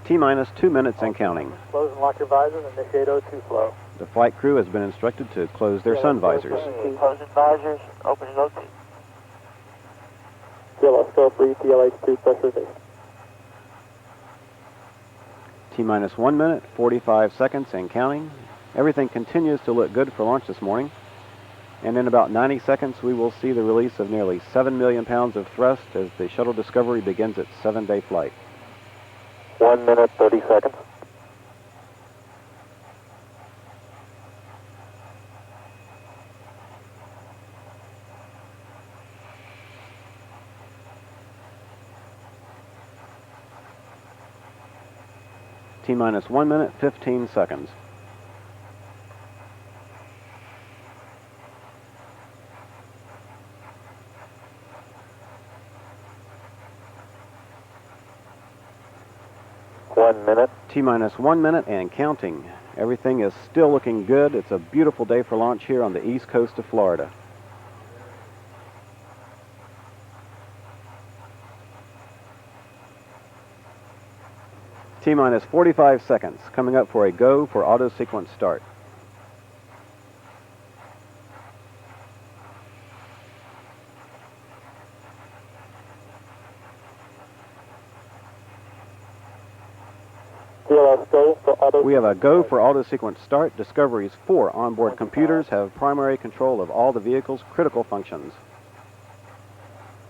T-minus 2 minutes and counting. Close and lock your visors. Initiate O2 flow. The flight crew has been instructed to close their sun visors. Closing visors, opening O2. GLS go for ETLH2 pressurization. T-minus 1 minute, 45 seconds and counting. Everything continues to look good for launch this morning. And in about 90 seconds, we will see the release of nearly 7 million pounds of thrust as the Shuttle Discovery begins its 7-day flight. 1 minute, 30 seconds. T-minus 1 minute, 15 seconds. T-minus 1 minute and counting. Everything is still looking good. It's a beautiful day for launch here on the east coast of Florida. T-minus 45 seconds. Coming up for a go for auto sequence start. We have a go for auto sequence start. Discovery's 4 onboard computers have primary control of all the vehicle's critical functions.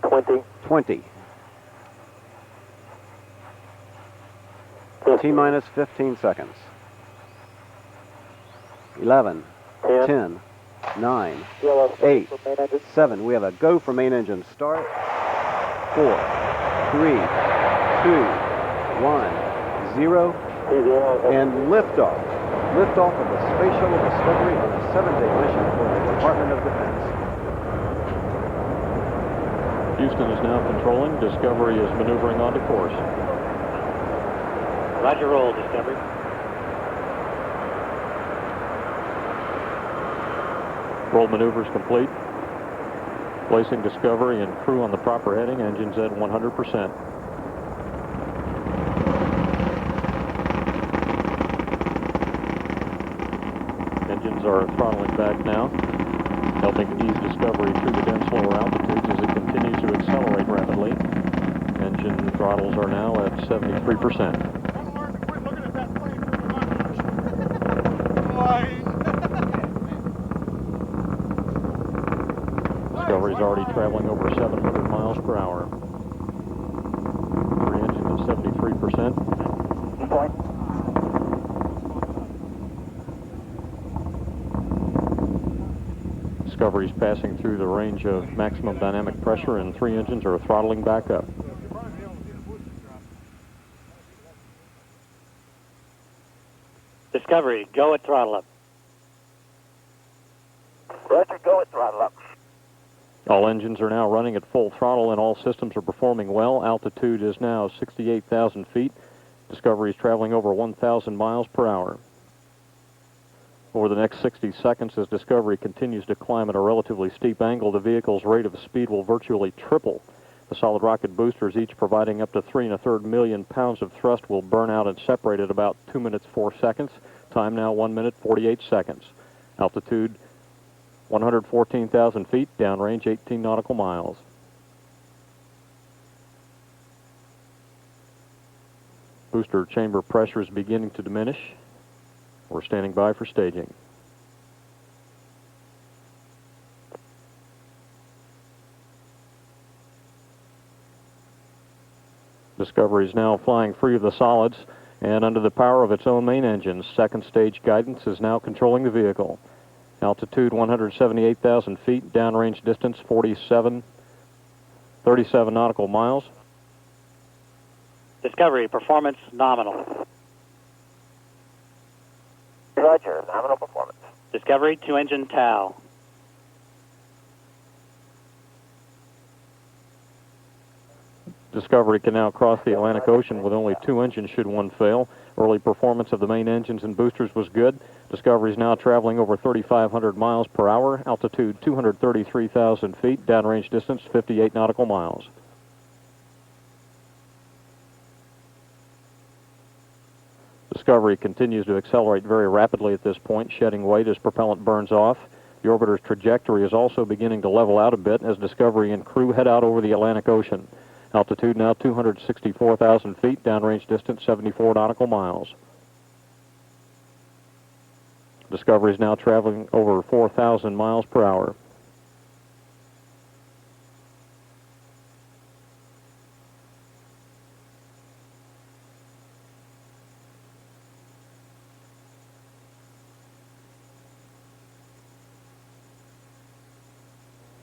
20. T-minus 15 seconds. 11, 10, 9, 8, 7. We have a go for main engine start. 4, 3, 2, 1, 0. And liftoff. Liftoff of the Space Shuttle Discovery on a 7-day mission for the Department of Defense. Houston is now controlling. Discovery is maneuvering onto course. Roger, roll, Discovery. Roll maneuvers complete. Placing Discovery and crew on the proper heading. Engines at 100%. Engines are throttling back now, helping ease Discovery through the dense lower altitudes as it continues to accelerate rapidly. Engine throttles are now at 73%. Discovery is already traveling over 700 miles per hour. Rear engine is 73%. Discovery's passing through the range of maximum dynamic pressure, and 3 engines are throttling back up. Discovery, go at throttle up. Roger, go at throttle up. All engines are now running at full throttle, and all systems are performing well. Altitude is now 68,000 feet. Discovery is traveling over 1,000 miles per hour. Over the next 60 seconds, as Discovery continues to climb at a relatively steep angle, the vehicle's rate of speed will virtually triple. The solid rocket boosters, each providing up to 3 1/3 million pounds of thrust, will burn out and separate at about 2 minutes 4 seconds. Time now 1 minute 48 seconds. Altitude 114,000 feet, downrange 18 nautical miles. Booster chamber pressure is beginning to diminish. We're standing by for staging. Discovery is now flying free of the solids and under the power of its own main engines. Second stage guidance is now controlling the vehicle. Altitude 178,000 feet, downrange distance 37 nautical miles. Discovery, performance nominal. Roger, nominal performance. Discovery, 2-engine TOW. Discovery can now cross the Atlantic Ocean with only 2 engines should one fail. Early performance of the main engines and boosters was good. Discovery is now traveling over 3,500 miles per hour. Altitude 233,000 feet. Downrange distance 58 nautical miles. Discovery continues to accelerate very rapidly at this point, shedding weight as propellant burns off. The orbiter's trajectory is also beginning to level out a bit as Discovery and crew head out over the Atlantic Ocean. Altitude now 264,000 feet, downrange distance 74 nautical miles. Discovery is now traveling over 4,000 miles per hour.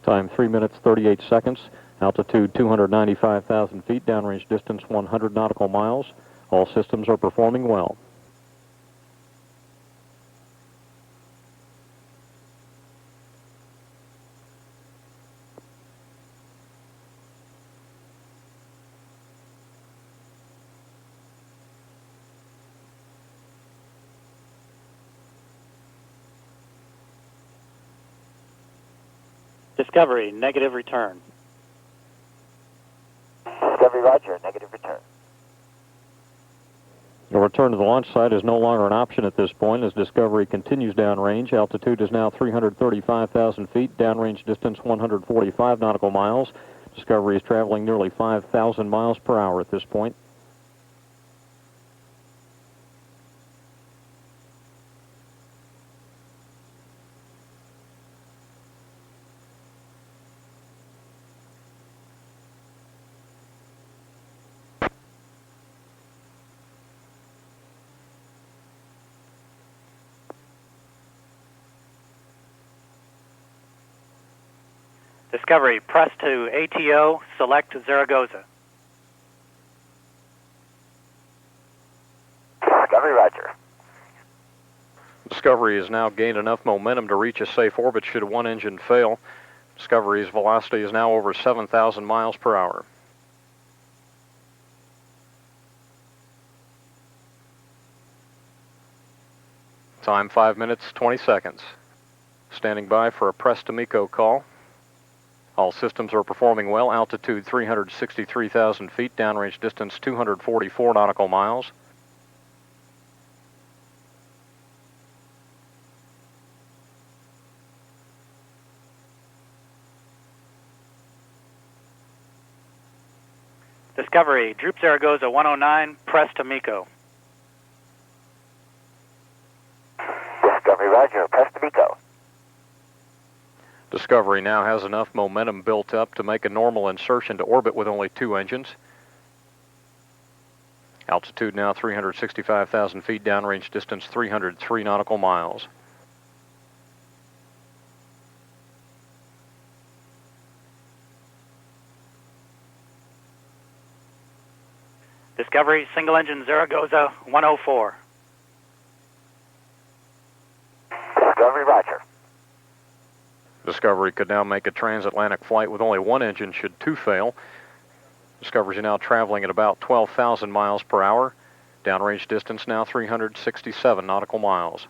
Time 3 minutes 38 seconds. Altitude 295,000 feet, downrange distance 100 nautical miles. All systems are performing well. Discovery, negative return. Discovery, roger, negative return. A return to the launch site is no longer an option at this point as Discovery continues downrange. Altitude is now 335,000 feet, downrange distance 145 nautical miles. Discovery is traveling nearly 5,000 miles per hour at this point. Discovery, press to ATO, select Zaragoza. Discovery, roger. Discovery has now gained enough momentum to reach a safe orbit should one engine fail. Discovery's velocity is now over 7,000 miles per hour. Time 5 minutes 20 seconds. Standing by for a press to MECO call. All systems are performing well. Altitude 363,000 feet, downrange distance 244 nautical miles. Discovery, Droop Zaragoza 109, press to MECO. Discovery, roger, press to MECO. Discovery now has enough momentum built up to make a normal insertion to orbit with only 2 engines. Altitude now 365,000 feet, downrange distance 303 nautical miles. Discovery, single engine Zaragoza 104. Discovery, roger. Discovery could now make a transatlantic flight with only one engine should two fail. Discovery is now traveling at about 12,000 miles per hour. Downrange distance now 367 nautical miles.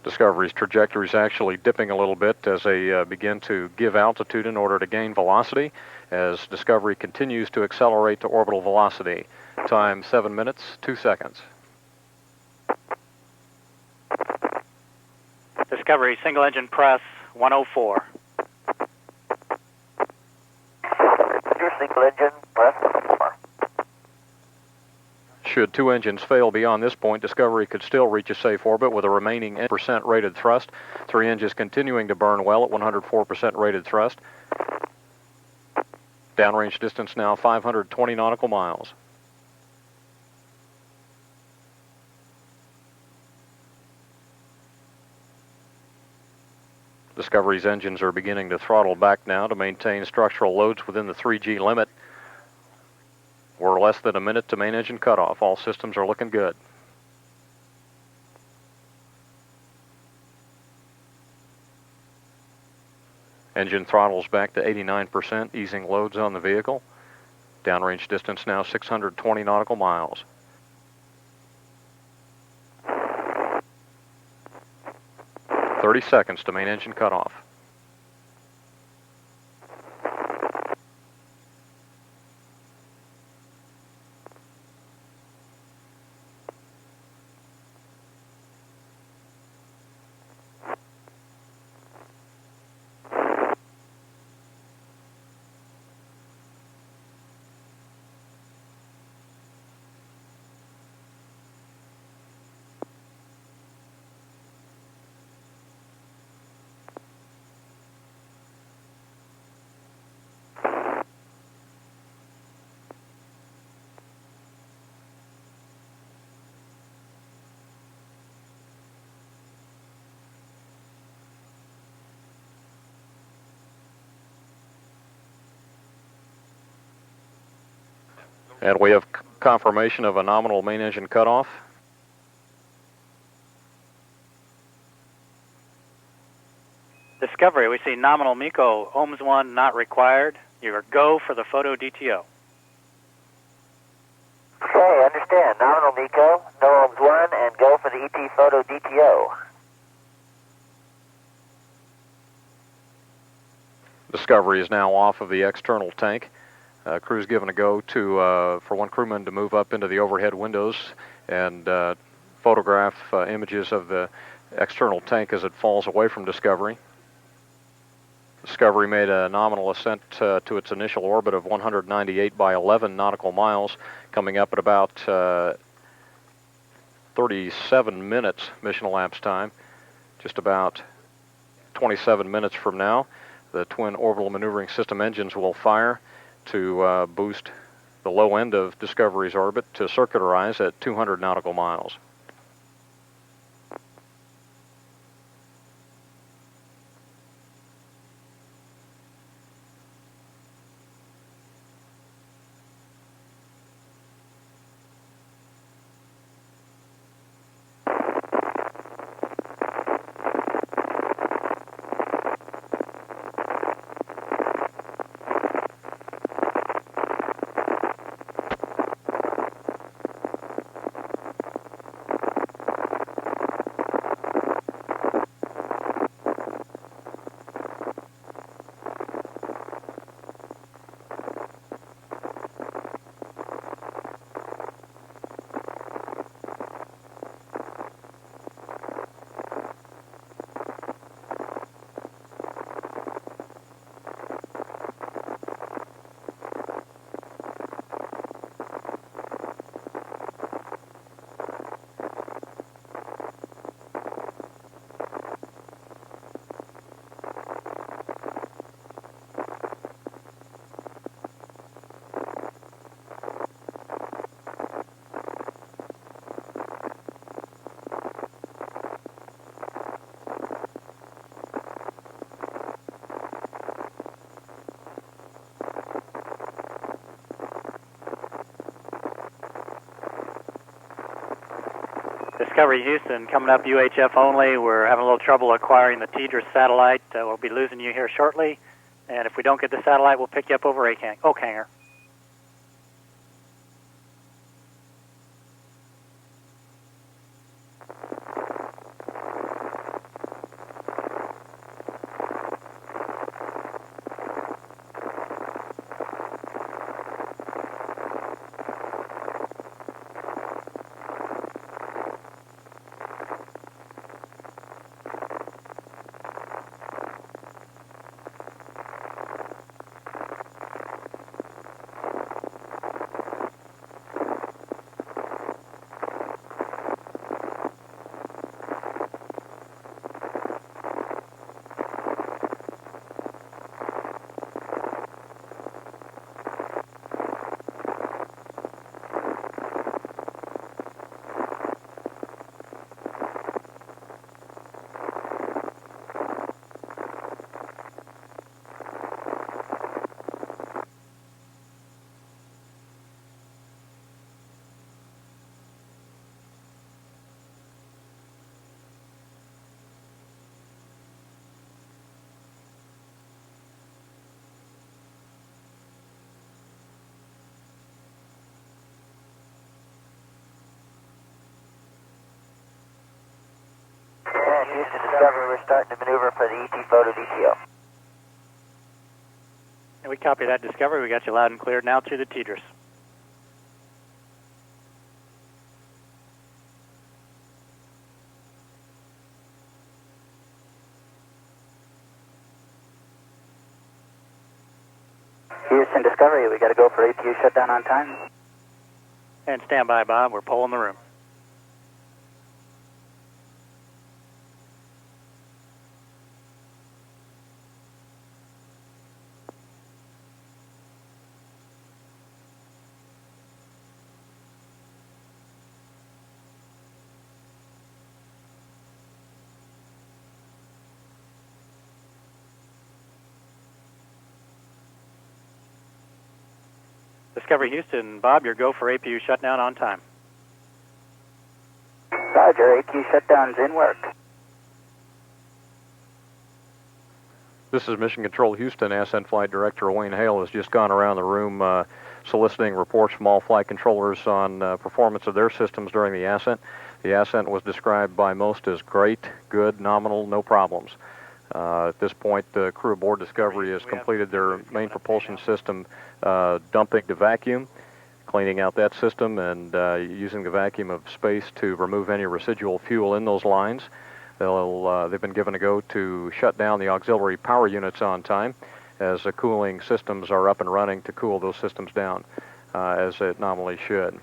Discovery's trajectory is actually dipping a little bit as they begin to give altitude in order to gain velocity, as Discovery continues to accelerate to orbital velocity. Time 7 minutes, 2 seconds. Discovery, single engine press 104. Your single engine, press 104. Should two engines fail beyond this point, Discovery could still reach a safe orbit with a remaining % rated thrust. Three engines continuing to burn well at 104% rated thrust. Downrange distance now 520 nautical miles. Discovery's engines are beginning to throttle back now to maintain structural loads within the 3G limit. We're less than a minute to main engine cutoff. All systems are looking good. Engine throttles back to 89%, easing loads on the vehicle. Downrange distance now 620 nautical miles. "30 seconds to main engine cutoff. And we have confirmation of a nominal main engine cutoff. Discovery, we see nominal MECO, ohms 1 not required. You are go for the photo DTO. Okay, understand. Nominal MECO, no ohms 1, and go for the ET photo DTO. Discovery is now off of the external tank. Crew's given a go to for one crewman to move up into the overhead windows and photograph images of the external tank as it falls away from Discovery. Discovery made a nominal ascent to its initial orbit of 198 by 11 nautical miles, coming up at about 37 minutes mission elapsed time. Just about 27 minutes from now, the twin orbital maneuvering system engines will fire to boost the low end of Discovery's orbit to circularize at 200 nautical miles. Discovery Houston, coming up UHF only. We're having a little trouble acquiring the TDRS satellite. We'll be losing you here shortly. And if we don't get the satellite, we'll pick you up over Oak Hangar. Houston Discovery, we're starting to maneuver for the ET photo DTO. And we copy that, Discovery. We got you loud and clear now through the TDRS. Houston Discovery, we got to go for APU shutdown on time. And stand by, Bob. We're polling the room. Discovery Houston, Bob, your go for APU shutdown on time. Roger, APU shutdown's in work. This is Mission Control Houston. Ascent Flight Director Wayne Hale has just gone around the room soliciting reports from all flight controllers on performance of their systems during the ascent. The ascent was described by most as great, good, nominal, no problems. At this point, the crew aboard Discovery has completed their main propulsion system dumping the vacuum, cleaning out that system, and using the vacuum of space to remove any residual fuel in those lines. They've been given a go to shut down the auxiliary power units on time, as the cooling systems are up and running to cool those systems down, as it nominally should.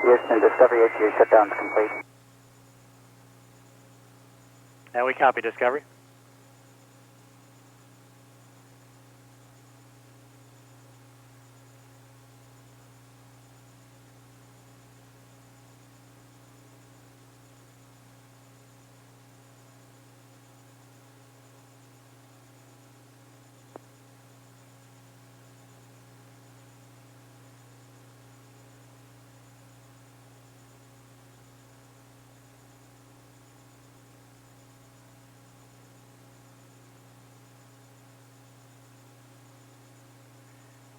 Houston Discovery, APU shutdown's complete. And we copy, Discovery.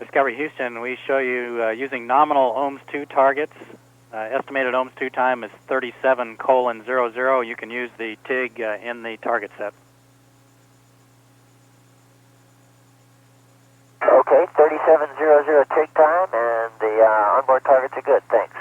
Discovery Houston, we show you using nominal ohms 2 targets. Estimated ohms 2 time is 37:00. You can use the TIG in the target set. Okay, 3700 TIG time, and the onboard targets are good. Thanks.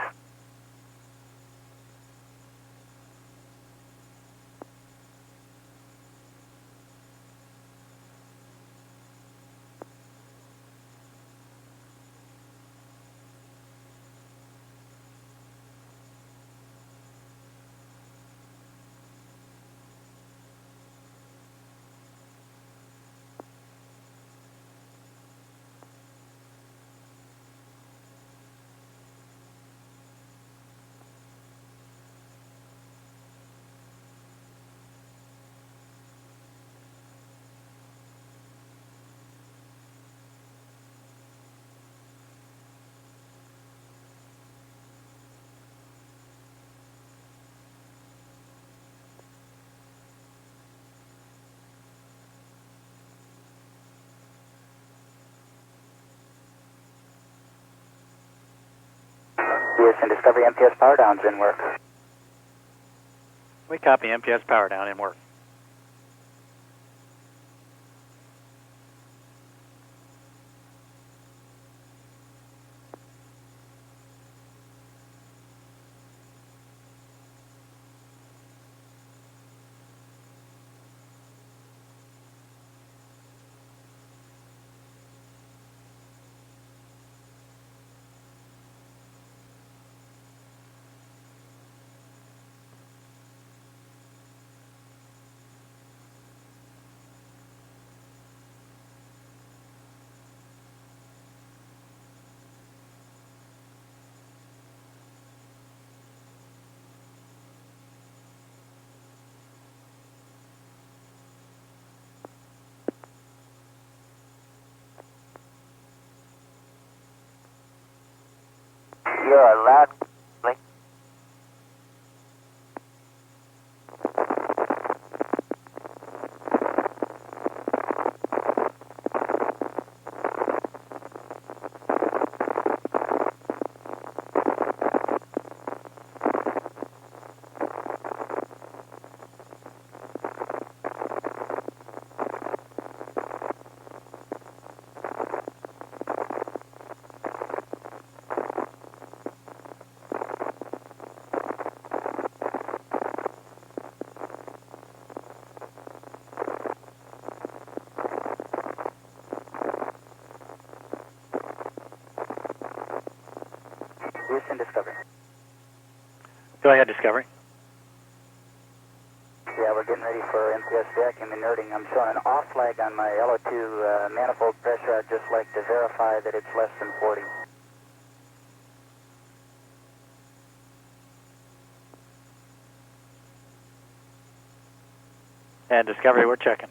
Houston, Discovery MPS power down's in work. We copy MPS power down in work. You're loud. Houston, Discovery. Go ahead, Discovery. Yeah, we're getting ready for MPS vacuum inerting. I'm showing an off flag on my LO2 manifold pressure. I'd just like to verify that it's less than 40. And Discovery, we're checking.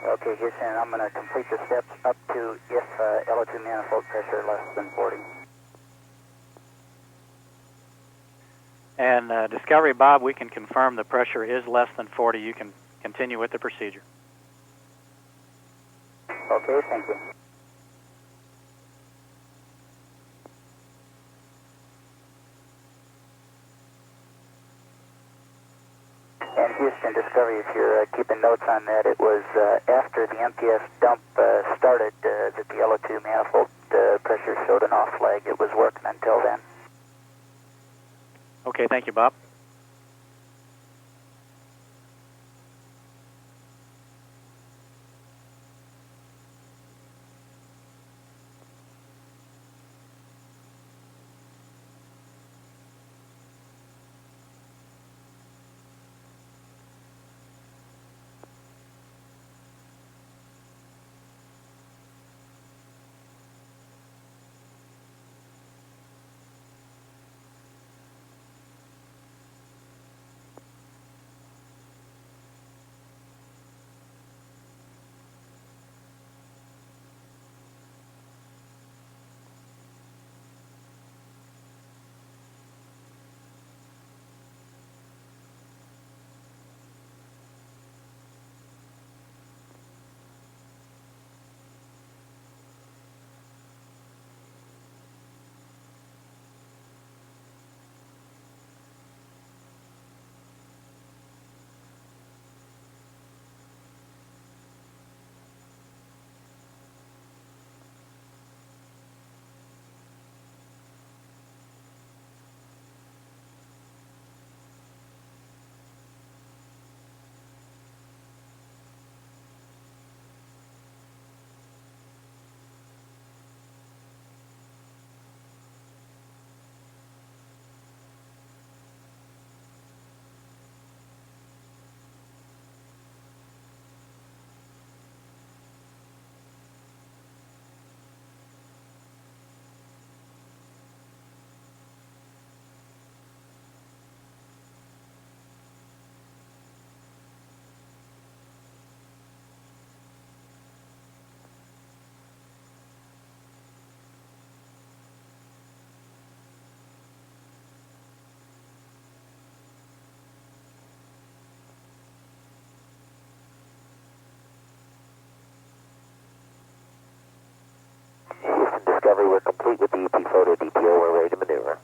Okay, Houston, I'm going to complete the steps up to if LO2 manifold pressure less than 40. And Discovery, Bob, we can confirm the pressure is less than 40. You can continue with the procedure. Okay, thank you. And Houston, Discovery, if you're keeping notes on that, it was after the MPS dump started that the LO2 manifold pressure showed an off flag. It was working until then. Okay, thank you, Bob. Discovery, we're complete with the EP photo DPO. We're ready to maneuver.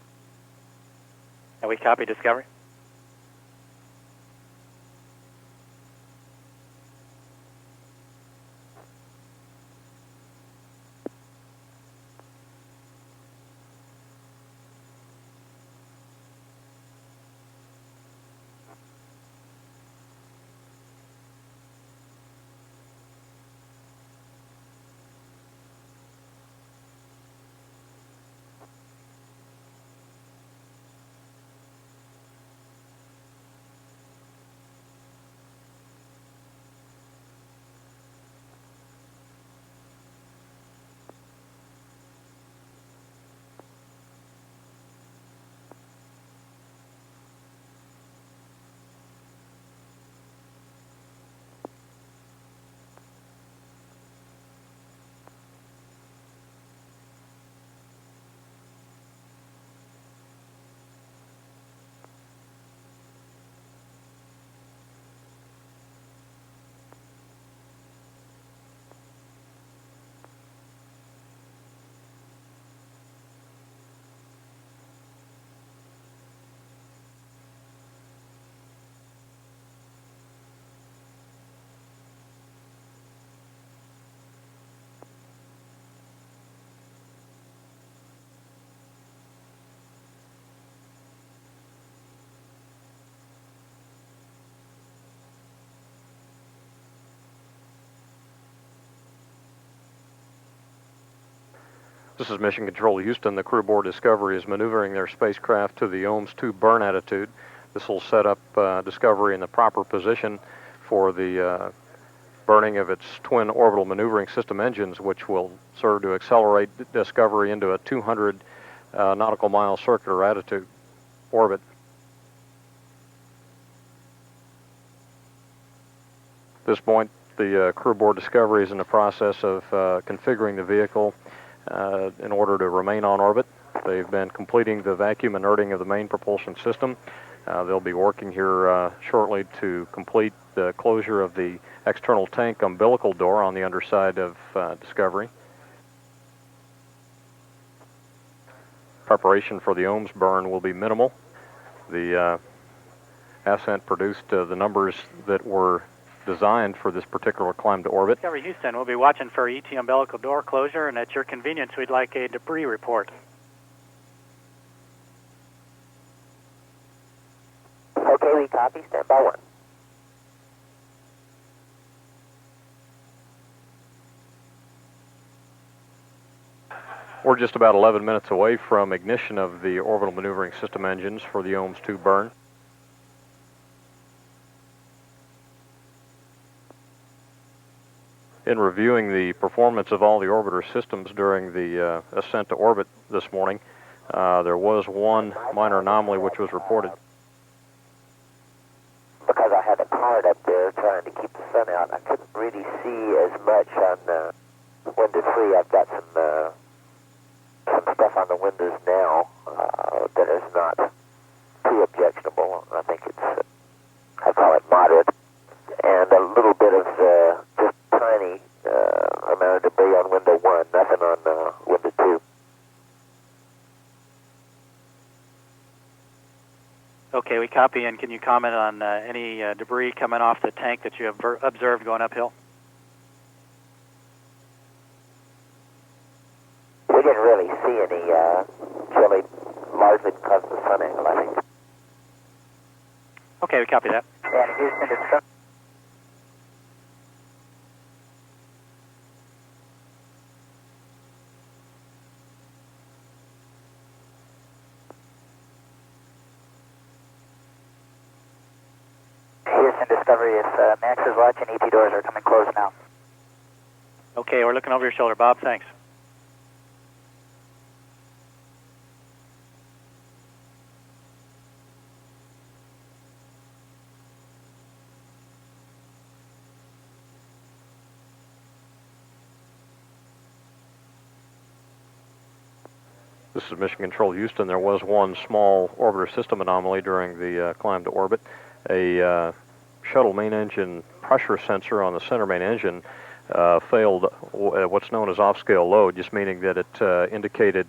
And we copy Discovery. This is Mission Control Houston. The crew aboard Discovery is maneuvering their spacecraft to the OMS 2 burn attitude. This will set up Discovery in the proper position for the burning of its twin orbital maneuvering system engines, which will serve to accelerate Discovery into a 200 nautical mile circular attitude orbit. At this point, the crew aboard Discovery is in the process of configuring the vehicle in order to remain on orbit. They've been completing the vacuum inerting of the main propulsion system. They'll be working here shortly to complete the closure of the external tank umbilical door on the underside of Discovery. Preparation for the OMS burn will be minimal. The ascent produced the numbers that were designed for this particular climb to orbit. Discovery Houston, we'll be watching for ET umbilical door closure, and at your convenience, we'd like a debris report. Okay, we copy. Stand by 1. We're just about 11 minutes away from ignition of the orbital maneuvering system engines for the OMS 2 burn. In reviewing the performance of all the orbiter systems during the ascent to orbit this morning, there was one minor anomaly which was reported. Because I had a card up there trying to keep the sun out, I couldn't really see as much on window 3. I've got some stuff on the windows now that is not too objectionable. I think it's, I call it moderate. And a little bit of just tiny amount of debris on window 1, nothing on window 2. Okay, we copy, and can you comment on any debris coming off the tank that you have observed going uphill? We didn't really see any chili, largely because of the sun angle, I think. Okay, we copy that. And Houston, Discovery. Houston, Discovery, if Max is watching, ET doors are coming close now. Okay, we're looking over your shoulder, Bob. Thanks. This is Mission Control Houston. There was one small orbiter system anomaly during the climb to orbit. A shuttle main engine pressure sensor on the center main engine failed what's known as off-scale load, just meaning that it indicated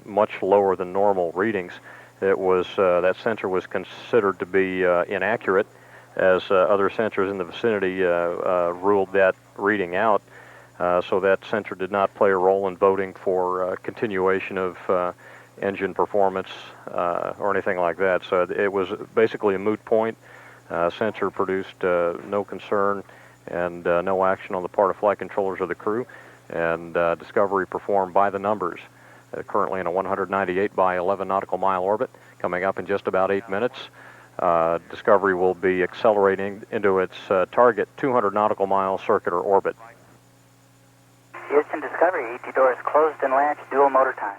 much lower than normal readings. It was that sensor was considered to be inaccurate, as other sensors in the vicinity ruled that reading out. So that sensor did not play a role in voting for continuation of engine performance or anything like that. So it was basically a moot point. Sensor produced no concern and no action on the part of flight controllers or the crew, and Discovery performed by the numbers. Currently in a 198 by 11 nautical mile orbit. Coming up in just about 8 minutes, Discovery will be accelerating into its target 200 nautical mile circular orbit. Houston Discovery, ET doors closed and latched, dual motor time.